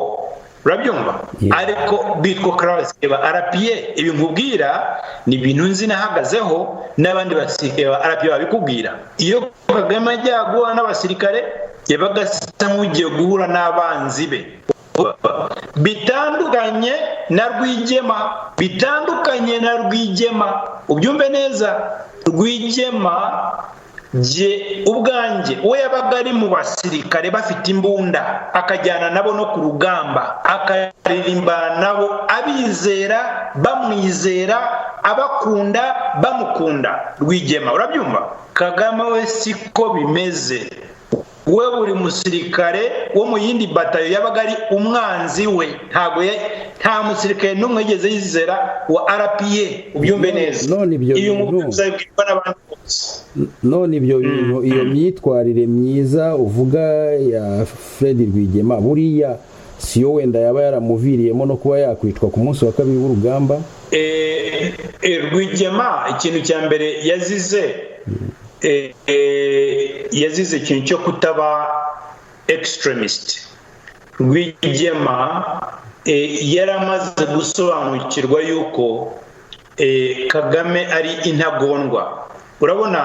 urabyumva ariko bitwa Krabasike ba RPA ibi nkubwira ni ibintu nzi nahagazeho n'abandi basirikare ba RPA babikubwira iyo Kagame ajya guha n'abasirikare yabaga asa nk'ugiye guhura n'abanzi be bitandukanye na Rwigema ubyumve neza Rwigema je ubwanjye we yabaga ari mu basirikare bafite imbunda akajyana nabo no ku rugamba akaririmba nabo abizera bamwizera abakunda bamukunda Rwigema urabyumva Kagame we siko bimeze we buri musirikare wo mu yindi batayo yabaga ari umwanzi we nta musirikare n'umwe yigeze yizera wa RPA ubyumve neza iyo mubuza bwitwa n'abandi none ibyo bintu iyo myitwarire myiza uvuga ya Fred Rwigema buriya siyo wenda yaba yaramuviriyemo no kuba yakwitwa ku munsi wa kabiri w'urugamba Rwigema ikintu cya mbere yazize ikintu cyo kutaba extremist Rwigema yaramaze gusobanukirwa yuko Kagame ari intagondwa urabona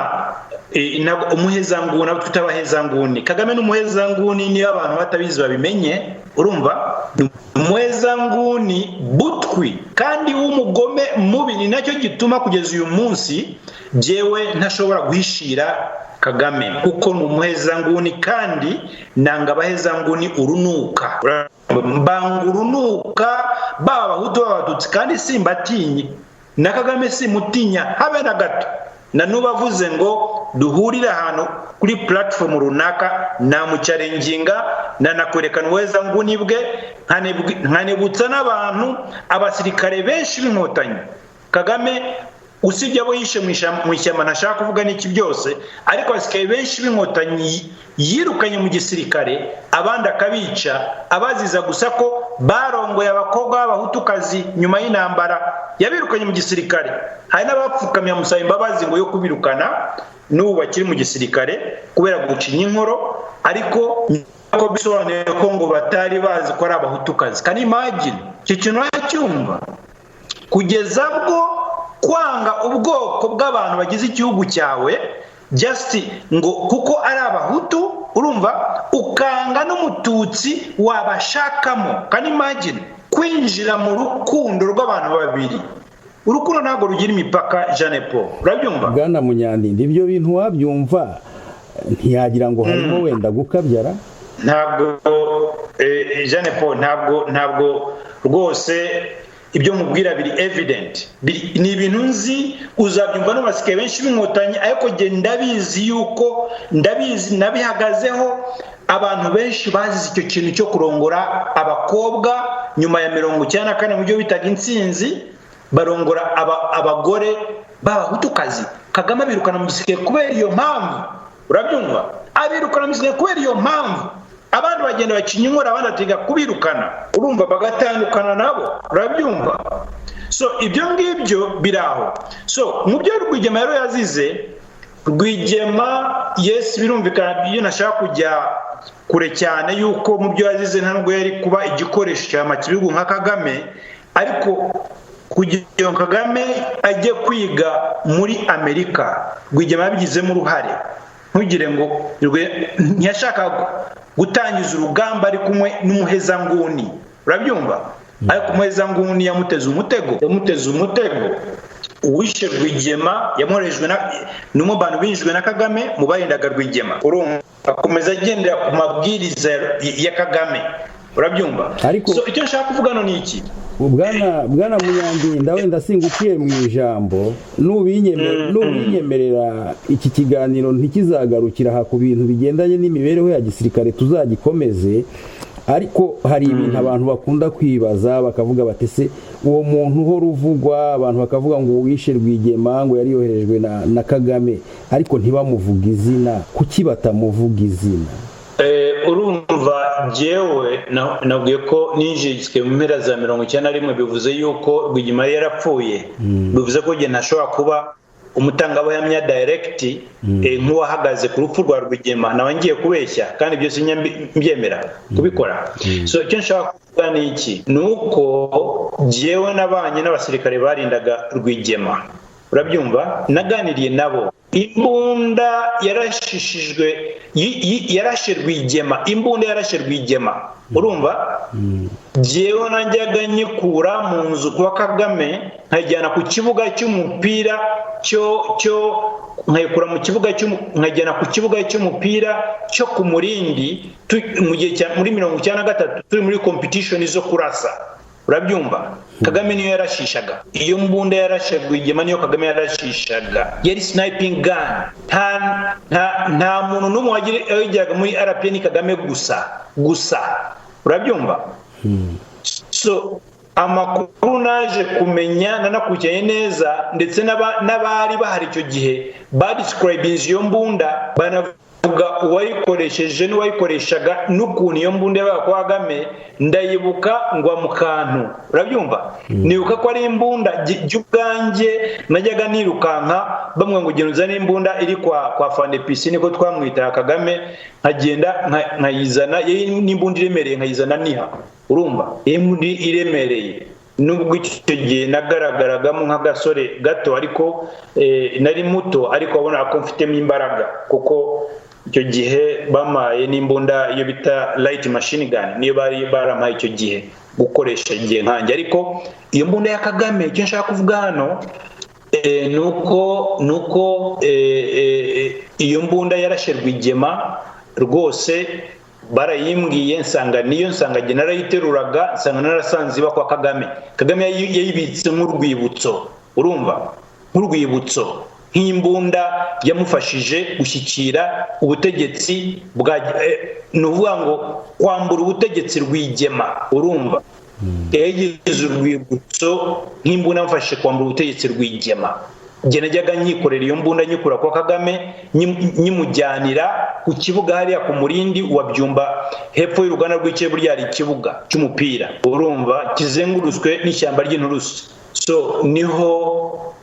umuhezanguni abo tutabahezanguni Kagame n'umuhezanguni niyo abantu batabizi babimenye urumva umuhezanguni butwi kandi w'umugome mubi ni nacyo gituma kugeza uyu munsi jewe ntashobora guhishira Kagame kuko ni umuhezanguni kandi nanga abahezanguni urunuka mbanga urunuka baba abahutu b'abatutsi kandi simbatinye na Kagame simutinya habe na gato na nubavuze ngo duhurira ahantu kuri platform runaka namucarenginga nakwerekana uweza nguni bwe nkanibutsa n'abantu abasirikare benshi b'inkotanyi Kagame usibye abo yishe mu ishyamba nashaka kuvuga n'iki byose ariko abasirikare benshi b'inkotanyi yirukanye mu gisirikare abandi akabica abaziza gusa ko barongoye abakobwa b'abahutukazi nyuma y'intambara yabirukanye mu gisirikare hari n'abapfukamye musaba imbabazi ngo yo kubirukana n'ubu bakiri mu gisirikare kubera gucinya inkoro ariko ko bisobanuye ko ngo batari bazi ko ari abahutukazi kandi imagine icyo kintu wacyumva kugeza bwo kwanga ubwoko bw'abantu bagize igihugu cyawe just ngo kuko ari abahutu urumva ukanga n'umututsi wabashakamo kandi imagine kwinjira mu rukundo rw'abantu babiri urukundo ntabwo rugira imipaka Jean Paul urabyumva Bwana Munyandinda ibyo bintu wabyumva ntiyagira ngo harimo wenda gukabyara ntabwo Jean Paul ntabwo rwose ibyo mubwira biri evident ni ibintu nzi uzabyumva n'abasirikare benshi b'inkotanyi ariko je ndabizi nabihagazeho abantu benshi bazize icyo kintu cyo kurongora abakobwa nyuma ya 94 mu byo bitaga intsinzi barongora abagore b'abahutukazi Kagame abirukana mu gisirikare kubera iyo mpamvu urabyumva abirukana mu gisirikare kubera iyo mpamvu abandi bagenda bacinya inkora abandi atiga kubirukana urumva bagatandukana nabo urabyumva so ibyo ngibyo biraho so mu byo Rwigema rero yazize Rwigema yes birumvikana iyo nashaka kujya kure cyane yuko mu byo yazize ntabwo yari kuba igikoresho cy'amakibigu nka Kagame ariko kugira ngo Kagame ajye kwiga muri Amerika Rwigema yabigizemo uruhare ntugire ngo ntiyashaka gutangiza urugamba ari kumwe n'umuhezanguni urabyumva ariko umuhezanguni yamuteze umutego uwishe Rwigema yamorejwe n'umubano binjijwe na Kagame mu bayendaga Rwigema urumva akomeza agendera ku mabwiriza ya Kagame urabyumva. So icyo nshaka kuvuga no ni iki, bwana Munyandinda, wenda singuciye mu ijambo, n'ubinyemerera iki kiganiro ntikizagarukira aha ku bintu bigendanye n'imibereho ya gisirikare, tuzagikomeze. Ariko hari ibintu abantu bakunda kwibaza bakavuga bati se uwo muntu uhora uvugwa, abantu bakavuga ngo wishe Rwigema, ngo yari yoherejwe na Kagame, ariko ntibamuvuga izina. Kuki batamuvuga izina? Urumva jewe nabwiye ko ninjitswe mu mpera za 91 bivuze yuko Rwigema yarapfuye, bivuze ko je ntashobora kuba umutangabuhamya direct nk'uwahagaze ku rupfu rwa Rwigema, nawe ngiye kubeshya kandi byose mbyemera kubikora. So icyo nshaka kuvuga ni iki, nuko jewe nabanye n'abasirikare barindaga Rwigema, urabyumva, naganiriye nabo. Imbunda yarashishijwe, yarashe Rwigema, imbunda yarashe Rwigema, urumva. Jewe najyaga nyikura mu nzu kwa Kagame, nkajyana ku kibuga cy'umupira nkayikura mu kibuga nkajyana ku kibuga cy'umupira cyo ku Murindi mu gihe cya muri 1993 turi muri competition zo kurasa, urabyumva. Kagame niyo yarashishaga iyo mbunda, yarashe Rwigema niyo Kagame yarashishaga, yari sniping gun. nta muntu n'umwe wagiraga muri RPN Kagame gusa, urabyumva. So amakuru naje kumenya nanakurikiranye neza, ndetse n'abari bahari icyo gihe badescribinze iyo mbunda, banavuga uwayikoresheje n'uwayikoreshaga n'ukuntu iyo mbunda yabaga kwa Kagame. Ndayibuka ngwa mu kantu, urabyumva. Nibuka ko ari imbunda ubwanjye najyaga nirukanka, bamwe ngo genda uzane imbunda iri kwa Fande PC, niko twamwita Kagame, nkagenda nkayizana, n'imbunda iremereye nkayizana niha, urumva, imbunda iremereye. Nubwo icyo gihe nagaragaragamo nk'agasore gato, ariko nari muto, ariko abona ko mfitemo imbaraga, kuko icyo gihe bamaye n'imbunda iyo bita light machine gun, niyo bari baramaye icyo gihe gukoresha igihe nkanjye. Ariko iyo mbunda ya Kagame, icyo nshaka kuvuga hano nuko iyo mbunda yarashe Rwigema rwose, barayimbwiye, nsanga jye narayiteruraga, nsanga narasanze iba kwa Kagame. Kagame yayibitse nk'urwibutso, urumva, nk'urwibutso, nk'imbunda yamufashije gushyikira ubutegetsi nuvuga ngo kwambura ubutegetsi Rwigema, urumva. Yagize urwibutso nk'imbunda yamufashije kwambura ubutegetsi Rwigema. Jye najyaga nyikorera iyo mbunda, nyikura kwa Kagame, nyimujyanira ku kibuga hariya ku Murindi wa Byumba, hepfo y'uruganda rw'Ikirere, burya hari ikibuga cy'umupira, urumva, kizengurutswe n'ishyamba ry'inturusu. So nibwo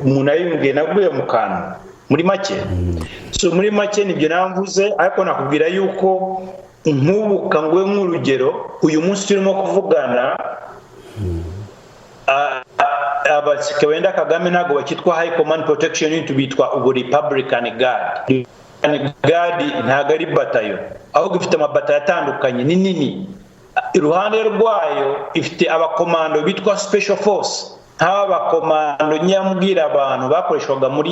umuntu ayimbwiye, naguye mu kantu muri make. So muri make nibyo namvuze, ariko nakubwira yuko nkubuka ngwe nk'urugero, uyu munsi turimo kuvugana, abasirikare wenda Kagame ntabwo bakitwa High Command Protection Unit, bitwa ubu Republican Guard. Guard ntabwo ari batayo, ahubwo ifite amabatayo atandukanye, ni nini. Iruhande rwayo ifite abakomando bitwa Special Force. Aba bakomando nyambwira abantu bakoreshwaga mu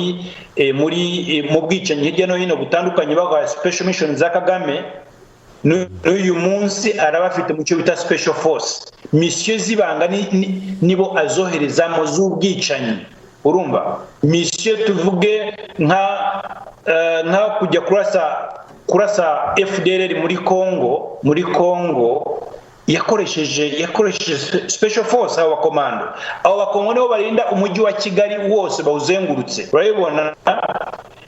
bwicanyi hirya no hino butandukanye, bagwa special mission za Kagame. N'uyu munsi arabafite mu cyo bita Special Force, mission zibanga nibo azoherezamo z'ubwicanyi, urumva. Mission tuvuge nka kujya kurasa FDLR muri Congo, yakoresheje Special Force. Abo bakomando nibo barinda umujyi wa Kigali wose bawuzengurutse, urabibona.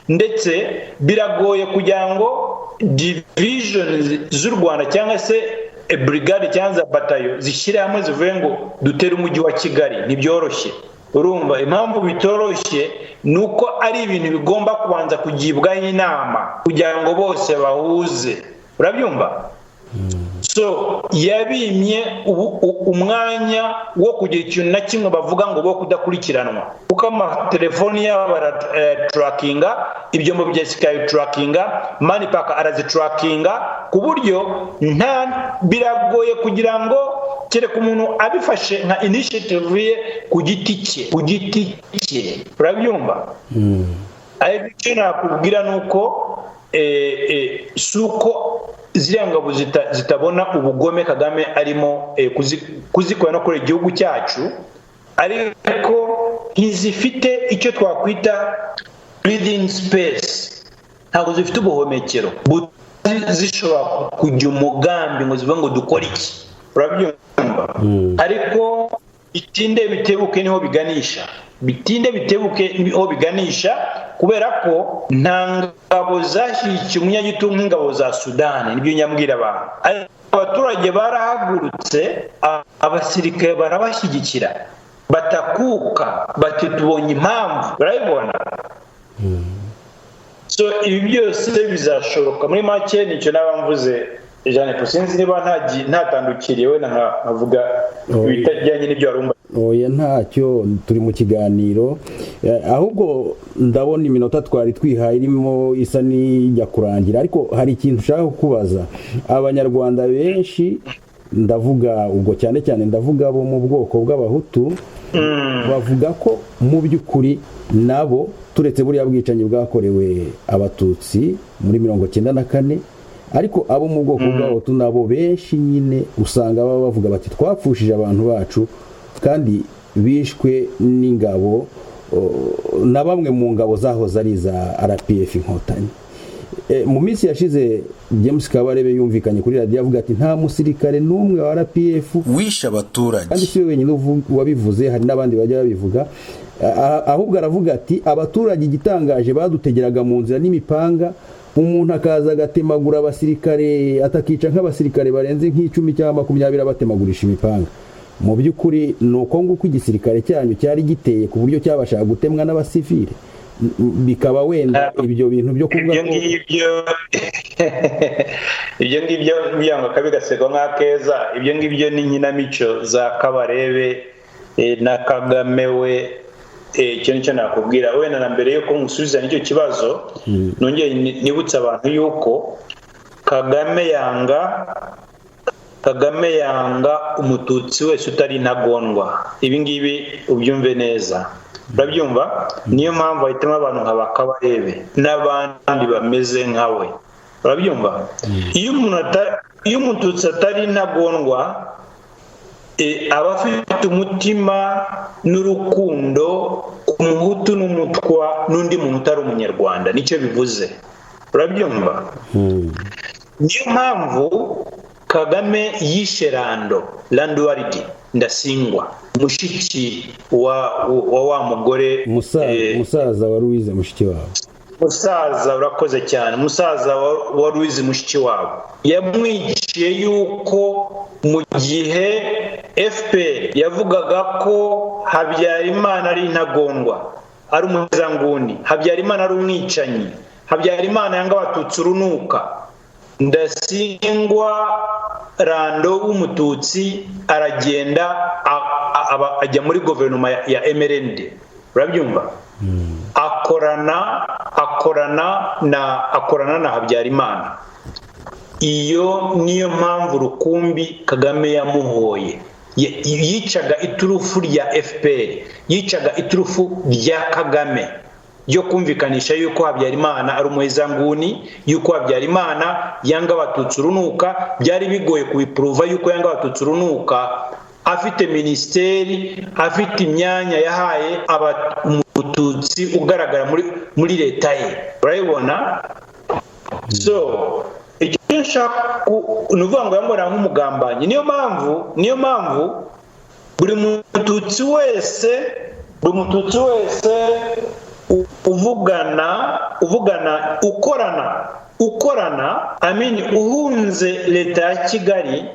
Ndetse biragoye kugira ngo division z'u Rwanda cyangwa se brigade cyangwa batayo zishyire hamwe zivuye ngo dutere umujyi wa Kigali, ntibyoroshye, urumva. Impamvu bitoroshye nuko ari ibintu bigomba kubanza kugibwaho inama kugira ngo bose bahuze, urabyumva. So yabimye umwanya wo kugira ikintu na kimwe bavuga ngo bo kudakurikiranwa, kuko amatelefoni yabo trackinga, ibyombo bya Sky trackinga, Manipaka arazitrackinga, ku buryo biragoye kugira ngo kereka umuntu abifashe nka initiative ye ku giti cye, urabyumva. Ariko icyo nakubwira nuko suko ziriya ngabo zitabona ubugome Kagame arimo kuzikora no kuri igihugu cyacu, ariko ntizifite icyo twakwita breathing space, ntabwo zifite ubuhomekero zishobora kujya umugambi ngo zivuge ngo dukore iki, urabyumva? Ariko bitinde bitebuke niho biganisha, bitinde bitebuke niho biganisha, kubera ko nta ngabo zashyigikiye umunyagitugu nk'ingabo za Sudani, nibyo nyambwira abantu. Abaturage barahagurutse, abasirikare barabashyigikira, batakuka bati tubonye impamvu, urabibona? So ibi byose bizashoboka. Muri make nicyo nabamvuze Jeanne, sinzi niba ntatandukiriye we nkavuga ibitajyanye n'ibyo warumva. Oya ntacyo, turi mu kiganiro, ahubwo ndabona iminota twari twihaye irimo isa n'ijya kurangira, ariko hari ikintu ushaka kukubaza. Abanyarwanda benshi, ndavuga ubwo cyane cyane ndavuga bo mu bwoko bw'abahutu, bavuga ko mu by'ukuri nabo turetse buriya bwicanyi bwakorewe abatutsi muri 1994, ariko abo mu bwoko bw'abahutu nabo benshi nyine usanga baba bavuga bati twapfushije abantu bacu kandi bishwe n'ingabo na bamwe mu ngabo zahoze ari za RPF Inkotanyi. Mu minsi yashize James Kabarebe yumvikanye kuri radio avuga ati nta musirikare n'umwe wa RPF wishe abaturage, kandi si wenyine wabivuze, hari n'abandi bajya babivuga. Ahubwo aravuga ati abaturage igitangaje badutegeraga mu nzira n'imipanga, umuntu akaza agatemagura abasirikare, atakica nk'abasirikare barenze nk'icumi cyangwa 20 abatemagurisha imipanga. Mu by'ukuri nuko nguko igisirikare cyanyu cyari giteye ku buryo cyabashaga gutemwa n'abasivile, bikaba wenda ibyo bintu byo kuvuga ko ibyo ngibyo byanga kabigasego nk'akeza, ibyo ngibyo ni nkinamico za Kabarebe na Kagame we. Icyo nicyo nakubwira wenda na mbere yuko musubiza nicyo kibazo, nongeye nibutsa abantu yuko Kagame yanga umututsi wese utari intagondwa. Ibi ngibi ubyumve neza, urabyumva? Niyo mpamvu ahitamo abantu nka Kabarebe n'abandi bameze nkawe, urabyumva? Iyo umututsi atari intagondwa, aba afite umutima n'urukundo ku muhutu n'umutwa n'undi muntu utari umunyarwanda, nicyo bivuze, urabyumva? Niyo mpamvu Kagame yishe Landwaridi Ndasingwa, mushiki wa mugore, musaza wa Louise mushiki wabo. Musaza, urakoze cyane, musaza wa Louise mushiki wabo yamwiciye yuko mu gihe FPR yavugaga ko Habyarimana ari intagondwa, ari umuzanguni, Habyarimana ari umwicanyi, Habyarimana yanga abatutsi urunuka. Ndasingwa Rando w'umututsi aragenda ajya muri guverinoma ya MRND, urabyumva? akorana na Habyarimana. Iyo niyo mpamvu rukumbi Kagame yamuhoye, yicaga iturufu rya FPR, yicaga iturufu rya Kagame yo kumvikanisha yuko Habyarimana ari umuhezanguni, yuko Habyarimana yanga abatutsi urunuka. Byari bigoye kubiprova yuko yanga abatutsi urunuka, afite ministeri, afite imyanya yahaye umututsi ugaragara muri leta ye, urabibona? So icyo nshaka nuvuga ngo yambona nk'umugambanyi. Niyo mpamvu buri mututsi wese ukorana uhunze leta ya Kigali,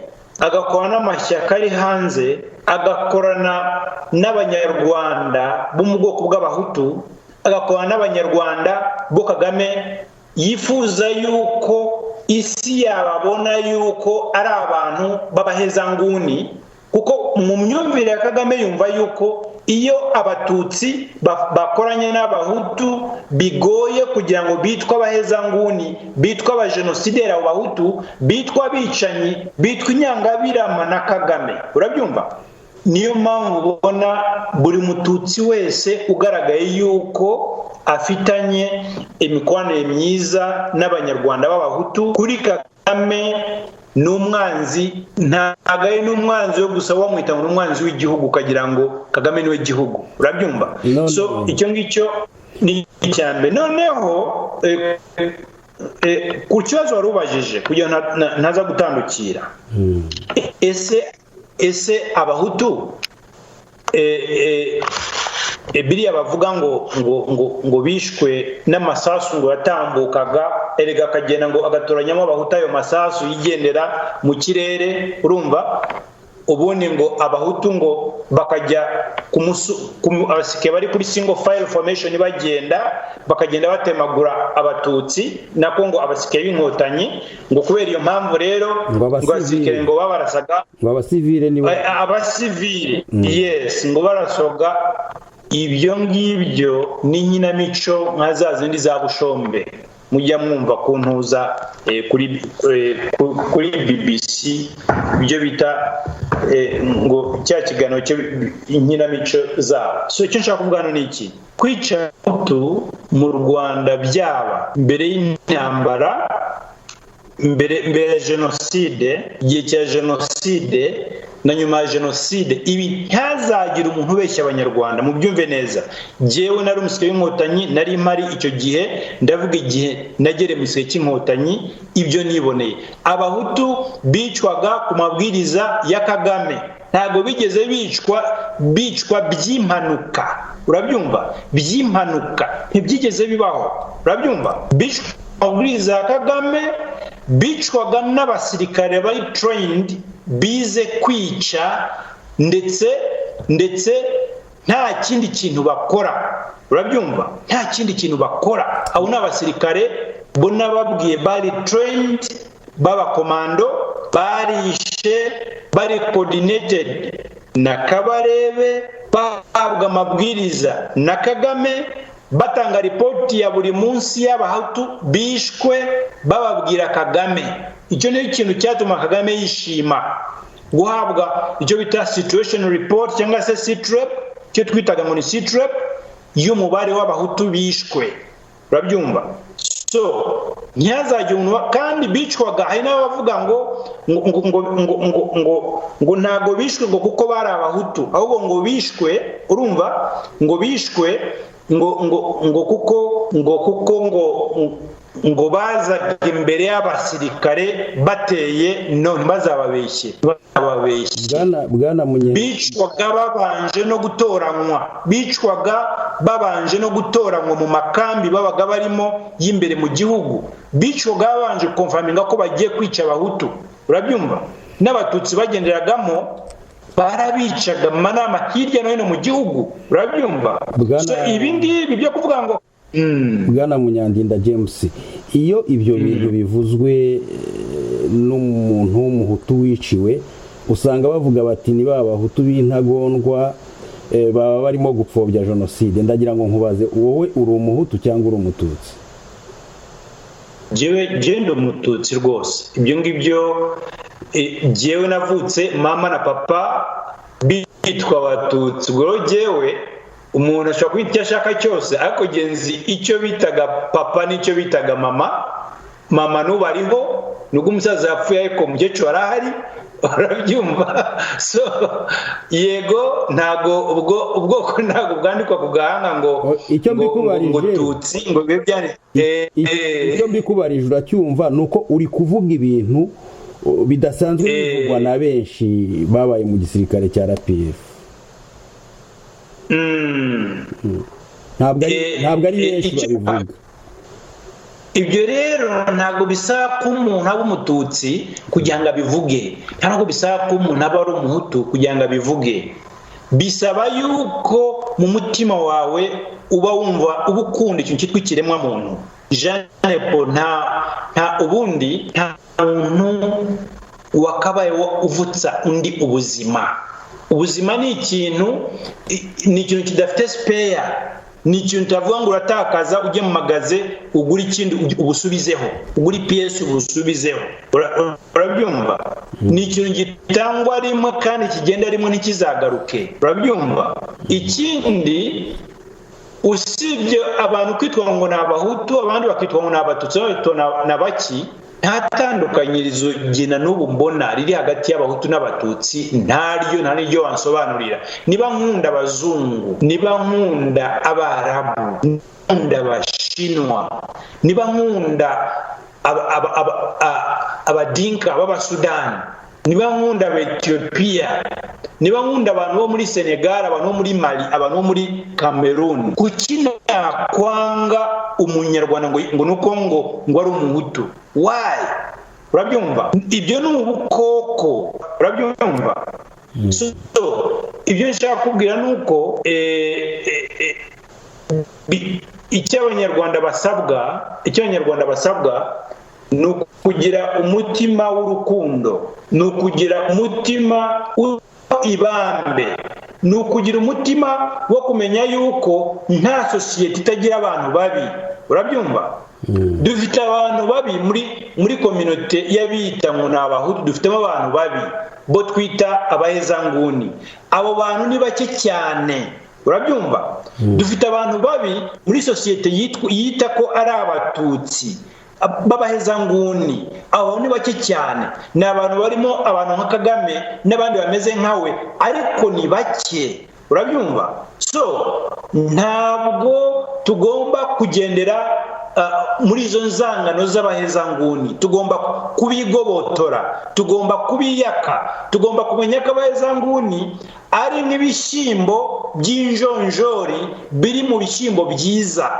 agakora n'amashyaka ari hanze, agakorana n'abanyarwanda bo mu bwoko bw'abahutu, agakorana n'abanyarwanda bo Kagame yifuza yuko isi yababona yuko ari abantu b'abahezanguni, kuko mu myumvire ya Kagame yumva yuko iyo abatutsi bakoranye n'abahutu bigoye kugira ngo bitwa abahezanguni, bitwa abajenosideri abo bahutu, bitwa abicanyi, bitwa inyangabirama na Kagame, urabyumva? Niyo mpamvu ubona buri mututsi wese ugaragaye yuko afitanye imikoranire myiza n'abanyarwanda b'abahutu kuri Kagame n'umwanzi, ntabwo ari n'umwanzi wo gusa wamwita ngo umwanzi w'igihugu ukagira ngo Kagame niwe gihugu, urabyumva? So icyo ngicyo ni icyambe. Noneho ku kibazo wari ubajije kugira ntaza gutandukira, ese abahutu biriya bavuga ngo bishwe n'amasasu ngo yatambukaga, erega akagenda ngo agatoranyamo abahutu ayo masasu yigendera mu kirere, urumva? Ubundi ngo abahutu ngo bakajya abasirikare bari kuri single file formation bakagenda batemagura abatutsi, nako ngo abasirikare b'inkotanyi, ngo kubera iyo mpamvu rero ngo abasirikare ngo babarasaga abasivile, yes, ngo barasoga. Ibyo ngibyo ni inkinamico nka za zindi za Bushombe mujya mwumva kuntuza kuri BBC, ibyo bita ngo cya kiganiro inkinamico zabo. So icyo nshaka kuvuga ni iki: kwica Abahutu mu Rwanda byaba mbere y'intambara, mbere ya jenoside, igihe cya jenoside na nyuma ya jenoside, ibi ntazagira umuntu ubeshya abanyarwanda, mu byumve neza. Jewe nari umusirikare w'inkotanyi, nari mpari icyo gihe, ndavuga igihe nagere mu gisirikare cy'inkotanyi, ibyo niboneye. Abahutu bicwaga ku mabwiriza ya Kagame, ntabwo bigeze bicwa by'impanuka, urabyumva? By'impanuka ntibyigeze bibaho, urabyumva? Bicwa amabwiriza ya Kagame, bicwaga n'abasirikare bari trained, bize kwica, ndetse nta kindi kintu bakora, urabyumva? Nta kindi kintu bakora. Abo ni abasirikare bo nababwiye bari trained, b'abakomando, barishe, bari coordinated na Kabarebe, bahabwa amabwiriza na Kagame, batanga ripoti ya buri munsi y'abahutu bishwe, bababwira Kagame. Icyo ni ikintu cyatuma Kagame yishima, guhabwa icyo bita situation report cyangwa se CTREP, cyo twitaga ngo ni CTREP y'umubare w'abahutu bishwe, urabyumva? So ntihazajye umuntu, kandi bicwaga, hari n'abavuga ngo ntago bishwe ngo kuko bari abahutu, ahubwo ngo bishwe, urumva? Ngo bishwe ngo bazaga imbere y'abasirikare bateye, none bazababeshye. Bicwaga babanje no gutoranywa, mu makambi babaga barimo y'imbere mu gihugu. Bicwaga babanje konfaminga ko bagiye kwica abahutu, urabyumva? N'abatutsi bagenderagamo barabicaga mu manama hirya no hino mu gihugu, urabyumva? So ibi ngibi byo kuvuga ngo Bwana Munyandinda James, iyo ibyo bintu bivuzwe n'umuntu w'umuhutu wiciwe, usanga bavuga bati ni ba bahutu b'intagondwa baba barimo gupfobya jenoside. Ndagira ngo nkubaze, wowe uri umuhutu cyangwa uri umututsi? Jewe ndi umututsi rwose. Ibyo ngibyo jewe navutse mama na papa bitwa abatutsi. Ubwo jewe umuntu ashobora kwita icyo ashaka cyose, ariko genzi icyo bitaga papa n'icyo bitaga mama n'ubu ariho, nubwo umusaza yapfuye ariko umukecuru arahari, urabyumva? So yego, ntago ubwoko ntago bwandikwa ku gahanga ngo tutsi ngo bibe byanditse. Icyo mbikubarije uracyumva, nuko uri kuvuga ibintu bidasanzwe bivugwa na benshi babaye mu gisirikare cya RPF. Ntabwo ari benshi babivuga. Ibyo rero ntabwo bisaba ko umuntu aba umututsi kugira ngo abivuge, ntabwo bisaba ko umuntu aba ari umuhutu kugira ngo abivuge. Bisaba yuko mu mutima wawe uba wumva uba ukunda ikintu cyitwa ikiremwa muntu. Jean Paul nta ubundi nta muntu wakabaye uvutsa undi ubuzima. Ubuzima ni ikintu kidafite spare, ni ikintu utavuga ngo uratakaza ujye mu magaze ugura ikindi ubusubizeho, ugura PS ubusubizeho, urabyumva? Ni ikintu gitangwa rimwe kandi kigenda rimwe ntikizagaruke, urabyumva? Ikindi, usibye abantu kwitwa ngo ni abahutu, abandi bakitwa ngo ni abatutsi, na baki, nta tandukanyirizo gena n'ubu mbona riri hagati y'abahutu n'abatutsi nta n'iryo wansobanurira. Niba nkunda abazungu, niba nkunda abarabu, nkunda abashinwa, niba nkunda abadinka b'abasudani, niba nkunda ab'Ethiopia, niba nkunda abantu bo muri Senegal, abantu bo muri Mali, abantu bo muri Cameroon, kuki nakwanga umunyarwanda ngo nuko ngo ari umuhutu? Why? Urabyumva? Ibyo ni ubukoko. Urabyumva? So ibyo nshaka kubwira nuko icyo abanyarwanda basabwa ni ukugira umutima w'urukundo, ni ukugira umutima w'ibambe, ni ukugira umutima wo kumenya yuko nta sosiyete itagira abantu babi. Urabyumva? Dufite abantu babi muri community y'abita ngo ni abahutu, dufitemo abantu babi bo twita abahezanguni. Abo bantu ni bake cyane. Urabyumva? Dufite abantu babi muri sosiyete yita ko ari abatutsi b'abahezanguni. Abo ni bake cyane. Ni abantu barimo abantu nka Kagame n'abandi bameze nkawe, ariko ni bake. Urabyumva? So ntabwo tugomba kugendera muri izo nzangano z'abahezanguni. Tugomba kubigobotora, tugomba kubiyaka, tugomba kumenya ko abahezanguni ari nk'ibishyimbo by'injonjori biri mu bishyimbo byiza.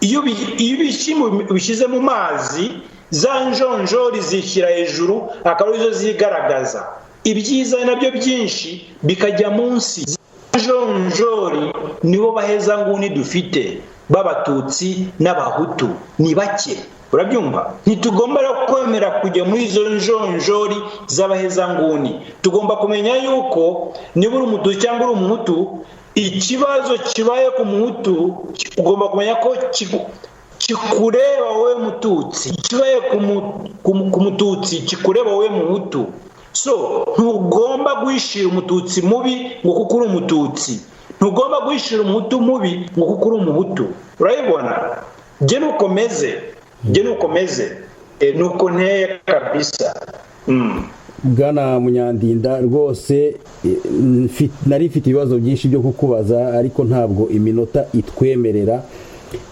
Iyo ibishyimbo bishyize mu mazi, za njonjori zishyira hejuru, akaba arizo zigaragaza. Ibyiza nabyo byinshi bikajya munsi. Njonjori nibo bahezanguni dufite b'abatutsi n'abahutu, ni bake. Urabyumva? Ntitugomba kwemera kujya muri izo njonjori z'abahezanguni. Tugomba kumenya yuko niba uri umututsi cyangwa uri umuhutu, ikibazo kibaye ku muhutu ugomba kumenya ko kikureba wowe mututsi, ikibaye ku mututsi kikureba wowe muhutu. So ntugomba guhishira umututsi mubi ngo kuko uri umututsi, ntugomba guhishira umuhutu mubi ngo kuko uri umuhutu. Urayibona? Jye nukomeze nuko nteye kabisa. Bwana Munyandinda, rwose nari mfite ibibazo byinshi byo kukubaza, ariko ntabwo iminota itwemerera.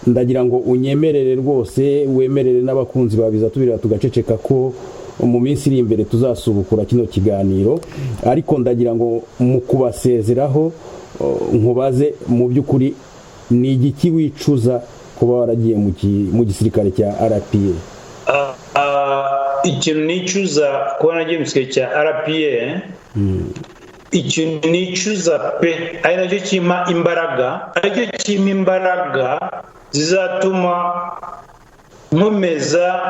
Ndagira ngo unyemerere rwose, wemerere n'abakunzi babiza tubireba tugaceceka ko mu minsi iri imbere tuzasubukura kino kiganiro. Ariko ndagira ngo mu kubasezeraho nkubaze, mu by'ukuri ni igiki wicuza kuba waragiye mu gisirikare cya RPA? Ikintu nicuza kuba nagiye mu gisirikare cya RPA, ikintu nicuza pe, ari nacyo kimpa imbaraga zizatuma nkomeza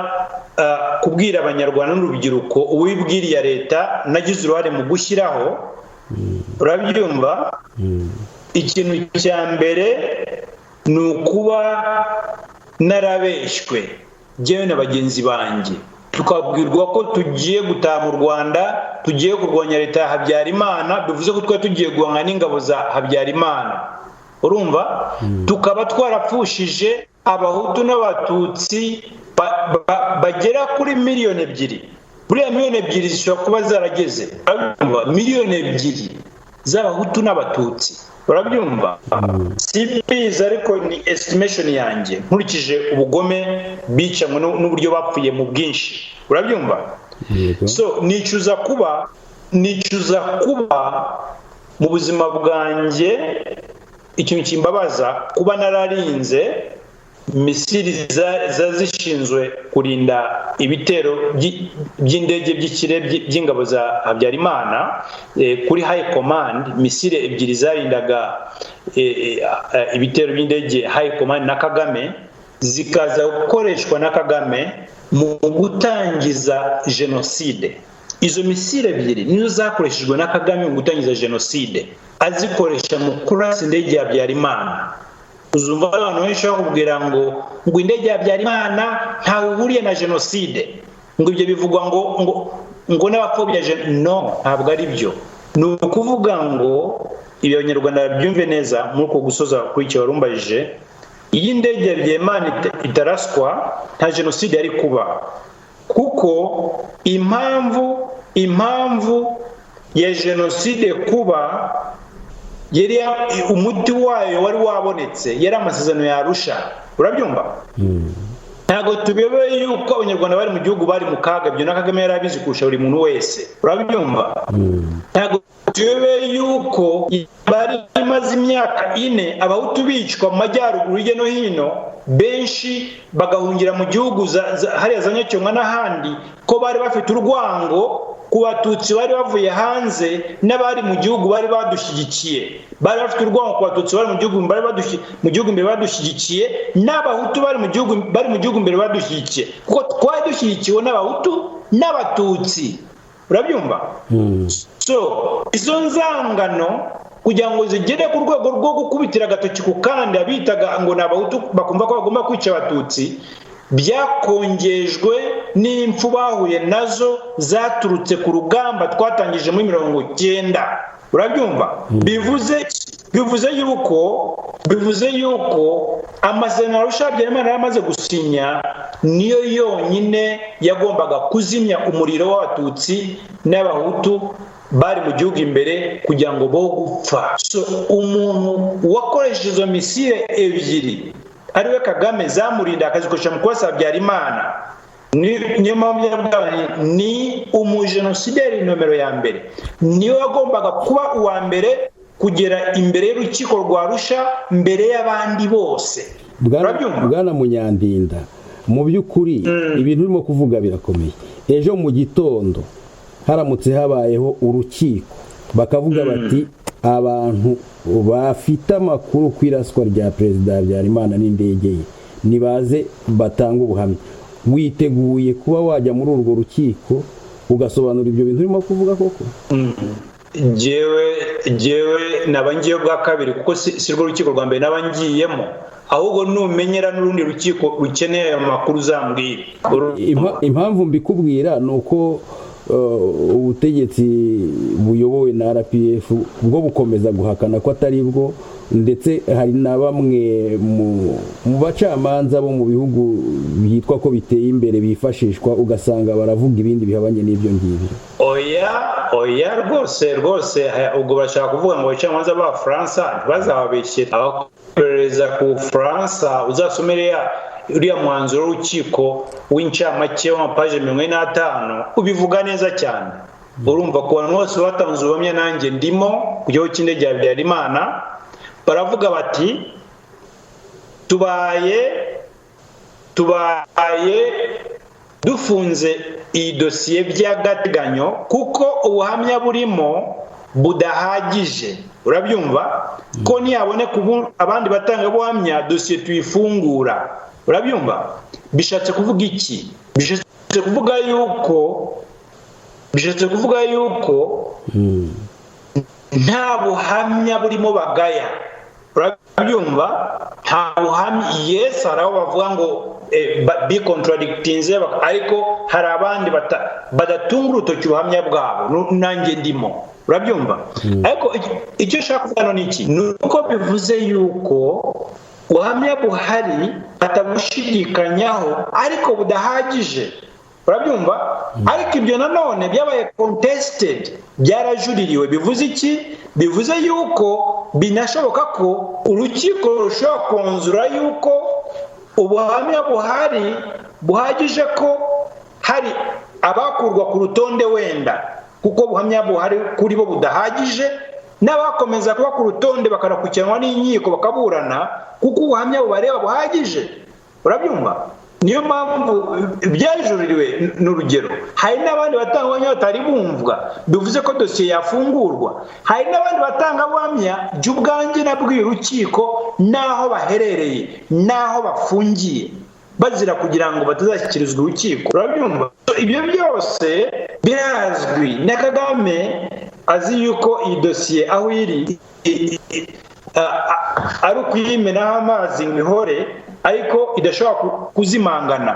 kubwira abanyarwanda n'urubyiruko uwibwiriye leta nagize uruhare mu gushyiraho. Urabyumva? Ikintu cya mbere ni ukuba narabeshywe jyewe na bagenzi banjye, tukabwirwa ko tugiye gutaha mu Rwanda, tugiye kurwanya leta ya Habyarimana, bivuze ko twari tugiye guhangana n'ingabo za Habyarimana. Urumva? Tukaba twarapfushije abahutu n'abatutsi bagera kuri miliyoni 2. Buriya miliyoni 2 zishobora kuba zarageze. Miliyoni 2 z'abahutu n'abatutsi. Urabyumva? Simbizi, ariko ni estimation yanjye nkurikije ubugome bicanywe n'uburyo bapfuye mu bwinshi. Urabyumva? So nicuza kuba mu buzima bwanjye, ikintu kimbabaza kuba nararinze misiri zishinzwe kurinda ibitero by'indege by'ikirere by'ingabo za Habyarimana kuri high command. Misiri 2 zarindaga ibitero by'indege high command na Kagame, zikaza gukoreshwa na Kagame mu gutangiza genocide. Izo misiri 2 nizo zakoreshejwe na Kagame mu gutangiza genocide, azikoresha mu kurasa indege ya Habyarimana. Uzumva abantu benshi bakubwira ngo indege ya Habyarimana ntawe ihuriye na genocide, ngo ibyo bivugwa ngo n'abapfobya no, ntabwo ari byo. Ni ukuvuga ngo ibyo Abanyarwanda byumve neza muri uko gusoza kuri icyo warumbajije. Iyi ndege ya Habyarimana itaraswa, nta genocide yari kuba, kuko impamvu ya jenoside kuba yari umuti wayo wari wabonetse, yari amasezerano ya Arusha. Urabyumva? Ntabwo tubebeye yuko abanyarwanda bari mu gihugu bari mu kaga, byo na Kagame yari abizi kurusha buri muntu wese. Urabyumva? Ntabwo tubebeye yuko bari imaze imyaka 4 abahutu bicwa mu majyaruguru hirya no hino, benshi bagahungira mu gihugu hariya za Nyacyonga n'ahandi, ko bari bafite urwango ku Batutsi bari bavuye hanze n'abari mu gihugu bari badushyigikiye. Bari bafite urwango ku Batutsi bari mu gihugu imbere badushyigikiye, n'abahutu bari mu gihugu imbere badushyigikiye, kuko twari dushyigikiwe n'abahutu n'abatutsi. Urabyumva? So izo nzangano kugira ngo zigere ku rwego rwo gukubitira agatoki ku kandi abitaga ngo n'abahutu bakumva ko bagomba kwica abatutsi, byakongejwe n'impfu bahuye nazo zaturutse ku rugamba twatangije muri 90. Urabyumva? bivuze yuko amasezerano Arusha Habyarimana yamaze gusinya niyo yonyine yagombaga kuzimya umuriro w'abatutsi n'abahutu bari mu gihugu imbere kugira ngo bo gupfa. So umuntu wakoresheje izo misile ebyiri ariwe Kagame zamurinda akazikoresha mu kurasa Habyarimana, niyo mpamvu ni umujenosideri nomero ya mbere, niyo yagombaga kuba uwa mbere kugera imbere y'urukiko rwa Arusha mbere y'abandi bose. Bwana Munyandinda, mu by'ukuri ibintu urimo kuvuga birakomeye. Ejo mu gitondo haramutse habayeho urukiko bakavuga bati abantu bafite amakuru ku iraswa rya Perezida Habyarimana n'indege ye nibaze batanga ubuhamya, witeguye kuba wajya muri urwo rukiko ugasobanura ibyo bintu urimo kuvuga koko? Jewe nabangiye bwa kabiri, kuko si rwo rukiko rwa mbere nabangiyemo, ahubwo numenyera n'urundi rukiko rukeneye amakuru uzambwira. Impamvu mbikubwira nuko ubutegetsi buyobowe na RPF bwo bukomeza guhakana ko atari bwo, ndetse hari na bamwe mu bacamanza bo mu bihugu byitwa ko biteye imbere bifashishwa, ugasanga baravuga ibindi bihabanye n'ibyo ngibyo. Oya rwose ubwo bashaka kuvuga ngo abacamanza b'Abafaransa ntibazababeshyere. Abaperereza ku Faransa uzasomere uriya mwanzuro w'urukiko w'incamake w'amapaje 45 ubivuga neza cyane. Urumva ko abantu bose batanze ubuhamya, nanjye ndimo ku gihugu cy'indege ya Habyarimana, baravuga bati tubaye dufunze iyi dosiye by'agateganyo kuko ubuhamya burimo budahagije. Urabyumva? Ko ntiyaboneka abandi batanga buhamya dosiye tuyifungura. Urabyumva? Bishatse kuvuga iki? Bishatse kuvuga yuko nta buhamya burimo bagaya. Urabyumva? Nta buhamya. Yes, hari aho bavuga ngo be contradictinze, ariko hari abandi badatunga urutoki ubuhamya bwabo, nanjye ndimo. Urabyumva? Ariko icyo nshaka kuvuga ni iki? Nuko bivuze yuko ubuhamya buhari batabushidikanyaho ariko budahagije. Urabyumva? Ariko ibyo nanone byabaye contested, byarajuririwe. Bivuze iki? Bivuze yuko binashoboka ko urukiko rushobora konzura yuko ubuhamya buhari buhagije, ko hari abakurwa ku rutonde wenda kuko ubuhamya buhari kuri bo budahagije, n'abakomeza kuba ku rutonde bakanakurikiranwa n'inkiko bakaburana kuko ubuhamya bubareba buhagije. Urabyumva? Niyo mpamvu byajuririwe. N'urugero, hari n'abandi batanga ubuhamya batari bumvwa, bivuze ko dosiye yafungurwa. Hari n'abandi batanga ubuhamya by'ubwanjye nabwiye urukiko n'aho baherereye n'aho bafungiye, bazira kugira ngo batazashyikirizwa urukiko. Urabyumva? Ibyo byose birazwi na Kagame, azi yuko iyi dosiye aho iri ari ukuyimenaho amazi ngo ihore, ariko idashobora kuzimangana.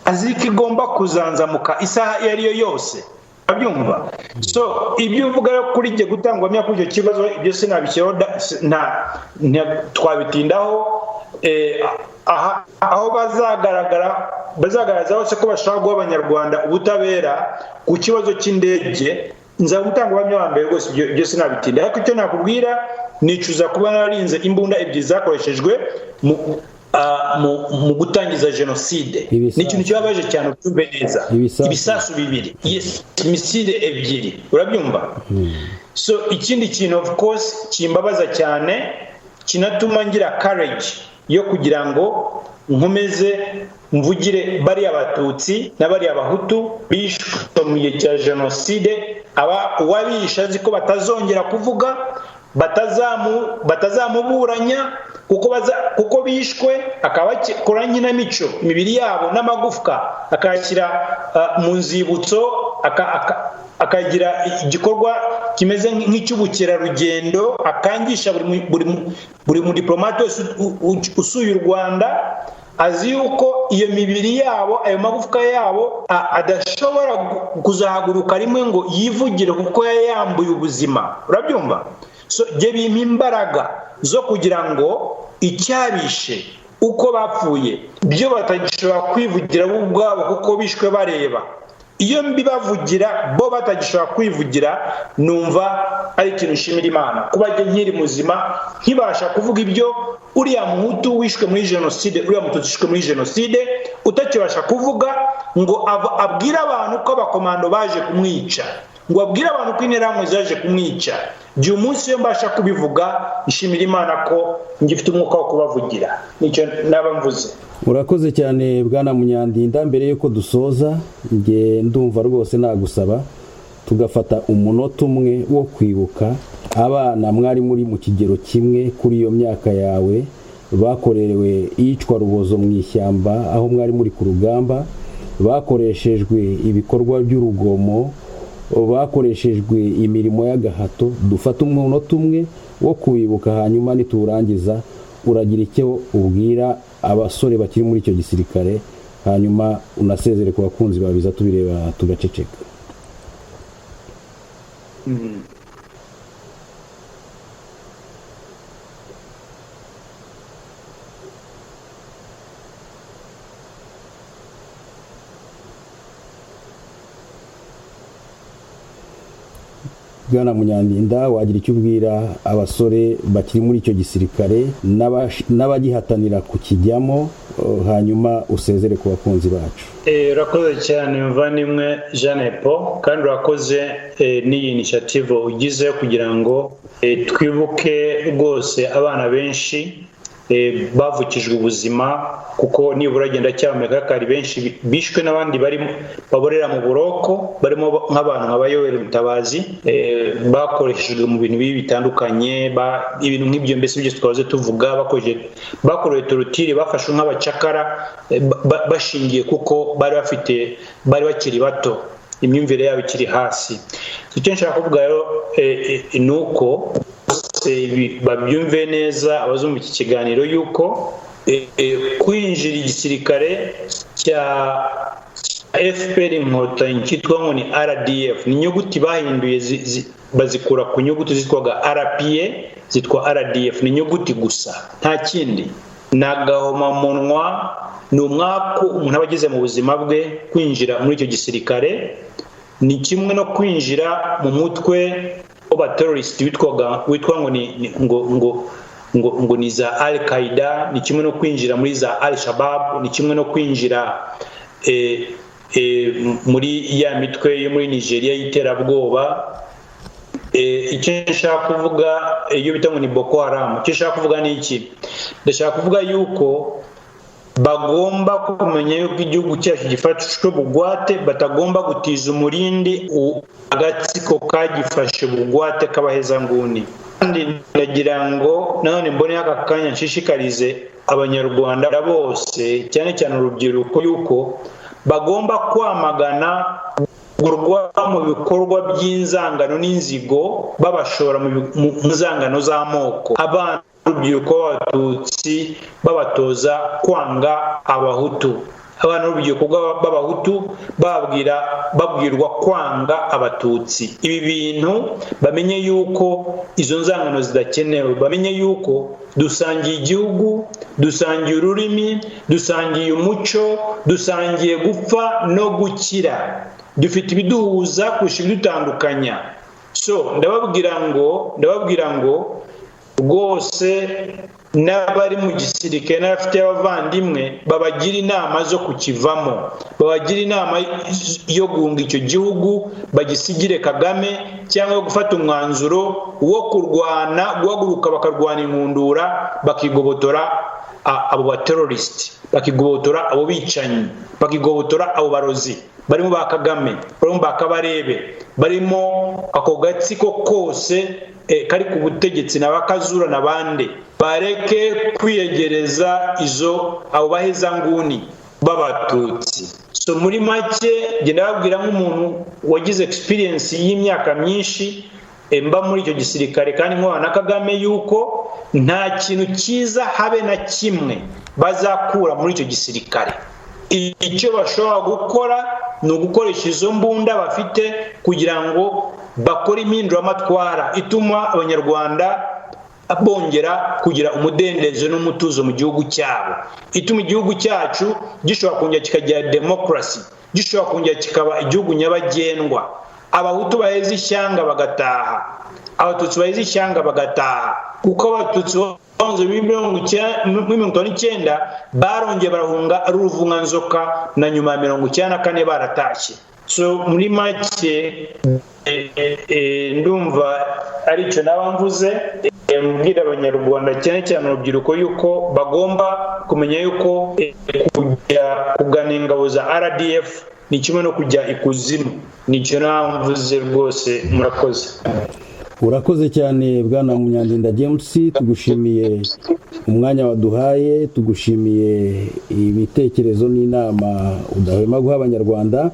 Azi ko igomba kuzanzamuka isaha iyo ari yo yose. Urabyumva? So ibyo uvuga kuri jye gutangwamya kuri icyo kibazo, ibyo sinabishyiraho, twabitindaho. aho bazagaragaza hose ko bashaka guha abanyarwanda ubutabera ku kibazo cy'indege. Nza gutanga ubuhamya wa mbere rwose, ibyo sinabitinda, ariko icyo nakubwira nicuza kuba narinze imbunda ebyiri zakoreshejwe mu gutangiza jenoside. Ni ikintu kibabaje cyane, ubyumve neza. Ibisasu bibiri, misile ebyiri, urabyumva? So ikindi kintu of course kimbabaza cyane, kinatuma ngira courage yo kugira ngo nkomeze mvugire bari abatutsi na bari abahutu bishwe mu gihe cya jenoside, uwabisha azi ko batazongera kuvuga, batazamuburanya kuko bishwe, akabakora nyinamico imibiri yabo n'amagufwa akayashyira mu nzibutso, akagira igikorwa kimeze nk'icy'ubukerarugendo, akangisha buri mudiplomate usuye u Rwanda, azi yuko iyo mibiri yabo, ayo magufwa yabo adashobora kuzahaguruka rimwe ngo yivugire kuko yayambuye ubuzima. Urabyumva? So je bimpa imbaraga zo kugira ngo icyabishe uko bapfuye byo batagishobora kwivugira bo ubwabo kuko bishwe bareba. Iyo mbibavugira bo batagishobora kwivugira, numva ari ikintu nshimira Imana kuba nkiri muzima nkibasha kuvuga ibyo uriya muhutu wishwe muri jenoside, uriya mututsi wishwe muri jenoside utakibasha kuvuga ngo abwire abantu ko abakomando baje kumwica, ngo abwire abantu ko interahamwe zaje kumwica. Uyu munsi iyo mbasha kubivuga nshimira Imana ko ngifite umwuka wo kubavugira. Nicyo naba mvuze. Urakoze cyane Bwana Munyandinda. Mbere yuko dusoza, nge ndumva rwose nagusaba tugafata umunota umwe wo kwibuka abana mwari muri mu kigero kimwe kuri iyo myaka yawe bakorerewe iyicwa rubozo mu ishyamba aho mwari muri ku rugamba, bakoreshejwe ibikorwa by'urugomo, bakoreshejwe imirimo y'agahato. Dufata umunota umwe wo kwibuka, hanyuma niturangiza uragira icyo ubwira abasore bakiri muri icyo gisirikare, hanyuma unasezere ku bakunzi babiza tubireba tugaceceka. Bwana Munyandinda, wagira icyo ubwira abasore bakiri muri icyo gisirikare n'abagihatanira kukijyamo, hanyuma usezere ku bakunzi bacu. Urakoze cyane muvandimwe Jeanne Paul, kandi urakoze n'iyi initiative ugize kugira ngo twibuke rwose abana benshi bavukijwe ubuzima, kuko nibura agenda cyameka kari benshi bishwe n'abandi barimo baborera mu buroko, barimo nk'abantu nk'abayoweri Mutabazi, bakoreshejwe mu bintu bibi bitandukanye, ibintu nk'ibyo mbese byo twaze tuvuga, bakorewe torutire, bafashwe nk'abacakara bashingiye kuko bari bakiri bato, imyumvire yabo ikiri hasi. Icyo nshaka kuvuga rero ni uko babyumve neza abazumva iki kiganiro yuko kwinjira igisirikare cya FPR Inkotanyi cyitwa ngo ni RDF, ni inyuguti bahinduye bazikura ku nyuguti zitwaga RPA zitwa RDF, ni inyuguti gusa nta kindi. Nagahomamunwa, ni umwaka umuntu aba agize mu buzima bwe kwinjira muri icyo gisirikare. Ni kimwe no kwinjira mu mutwe w'abaterrorist witwa ngo ni za Al-Qaeda, ni kimwe no kwinjira muri za Al-Shabaab, ni kimwe no kwinjira muri ya mitwe yo muri Nigeria y'iterabwoba. Icyo nshaka kuvuga iyo bita ngo ni Boko Haram, icyo nshaka kuvuga ni iki? Ndashaka kuvuga yuko bagomba kumenya yuko igihugu cyacu gifashwe bugwate, batagomba gutiza umurindi agatsiko kagifashe bugwate k'abahezanguni. Kandi ndagira ngo none mbone aka kanya nshishikarize abanyarwanda bose, cyane cyane urubyiruko, yuko bagomba kwamagana gurwa mu bikorwa by'inzangano n'inzigo, babashora mu nzangano z'amoko. Abana urubyiruko b'abatutsi babatoza kwanga abahutu, abana b'urubyiruko b'abahutu babwirwa kwanga abatutsi. Ibi bintu bamenye yuko izo nzangano zidakenewe, bamenye yuko dusangiye igihugu, dusangiye ururimi, dusangiye umuco, dusangiye gupfa no gukira, dufite ibiduhuza kurusha ibidutandukanya. So ndababwira ngo rwose n'abari mu gisirikare n'abafite abavandimwe babagira inama zo kukivamo, babagira inama yo guhunga icyo gihugu bagisigire Kagame, cyangwa gufata umwanzuro wo kurwana, guhaguruka bakarwana inkundura, bakigobotora abo bateroriste, bakigobotora abo bicanyi, bakigobotora abo barozi barimo ba Kagame, barimo ba Kabarebe, barimo ako gatsiko kose kari ku butegetsi n'abakazura n'abandi. Bareke kwiyegereza abo bahezanguni b'abatutsi. So muri make genda babwira nk'umuntu wagize experience y'imyaka myinshi mba muri icyo gisirikare kandi nk'abana na Kagame, yuko nta kintu cyiza habe na kimwe bazakura muri icyo gisirikare. Icyo bashobora gukora ni ugukoresha izo mbunda bafite kugira ngo bakore impinduramatwara ituma abanyarwanda bongera kugira umudendezo n'umutuzo mu gihugu cyabo, ituma igihugu cyacu gishobora kongera kikagira demokarasi, gishobora kongera kikaba igihugu nyabagendwa. Abahutu baheze ishyanga bagataha, abatutsi baheze ishyanga bagataha, kuko abatutsi bonze muri 1999 barongeye barahunga ari uruvunganzoka, na nyuma ya 1994 baratashye. So muri make ndumva ari cyo nabamvuze, mbwira abanyarwanda cyane cyane urubyiruko yuko bagomba kumenya yuko kujya kugana ingabo za RDF ni kimwe no kujya ikuzimu. Nicyo namvuze rwose. Murakoze. Urakoze cyane Bwana Munyandinda James, tugushimiye umwanya waduhaye, tugushimiye ibitekerezo n'inama udahwema guha abanyarwanda.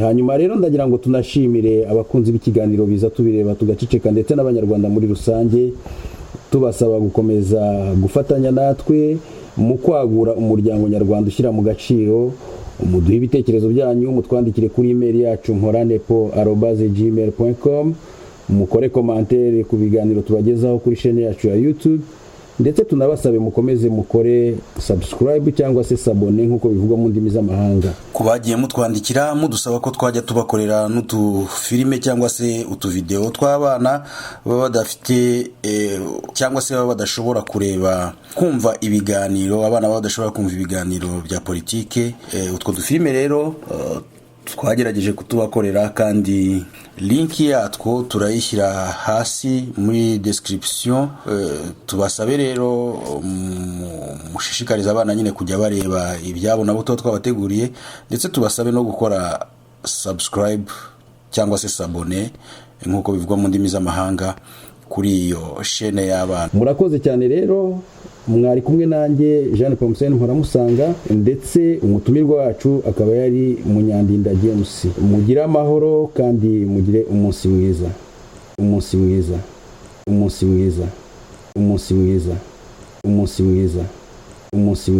Hanyuma rero ndagira ngo tunashimire abakunzi b'ikiganiro Biza Tubireba tugaceceka, ndetse n'abanyarwanda muri rusange, tubasaba gukomeza gufatanya natwe mu kwagura umuryango nyarwanda ushyira mu gaciro. Muduhe ibitekerezo byanyu, mutwandikire kuri email yacu mporanepo@gmail.com, mukore commentaire ku biganiro tubagezaho kuri chaîne yacu ya YouTube, ndetse tunabasabe mukomeze mukore subscribe cyangwa se s'abonner nk'uko bivugwa mu ndimi z'amahanga. Kubagiye mutwandikira mudusaba ko twajya tubakorera n'utufilime cyangwa se utuvideo tw'abana baba badafite cyangwa se baba badashobora kumva ibiganiro, abana baba badashobora kumva ibiganiro bya politike. Utwo dufilime rero twagerageje kutubakorera, kandi link yatwo turayishyira hasi muri description. Tubasabe rero mushishikariza abana nyine kujya bareba ibyabo nabo twabateguriye, ndetse tubasabe no gukora subscribe cyangwa se s'abonner nk'uko bivugwa mu ndimi z'amahanga kuri iyo chaîne y'abana. Murakoze cyane rero, mwari kumwe nanjye Jean Paul Museni Mporamusanga, ndetse umutumirwa wacu akaba yari Munyandinda James. Mugire amahoro kandi mugire umunsi mwiza, umunsi mwiza, umunsi mwiza, umunsi mwiza, umunsi mwiza, umunsi mwiza.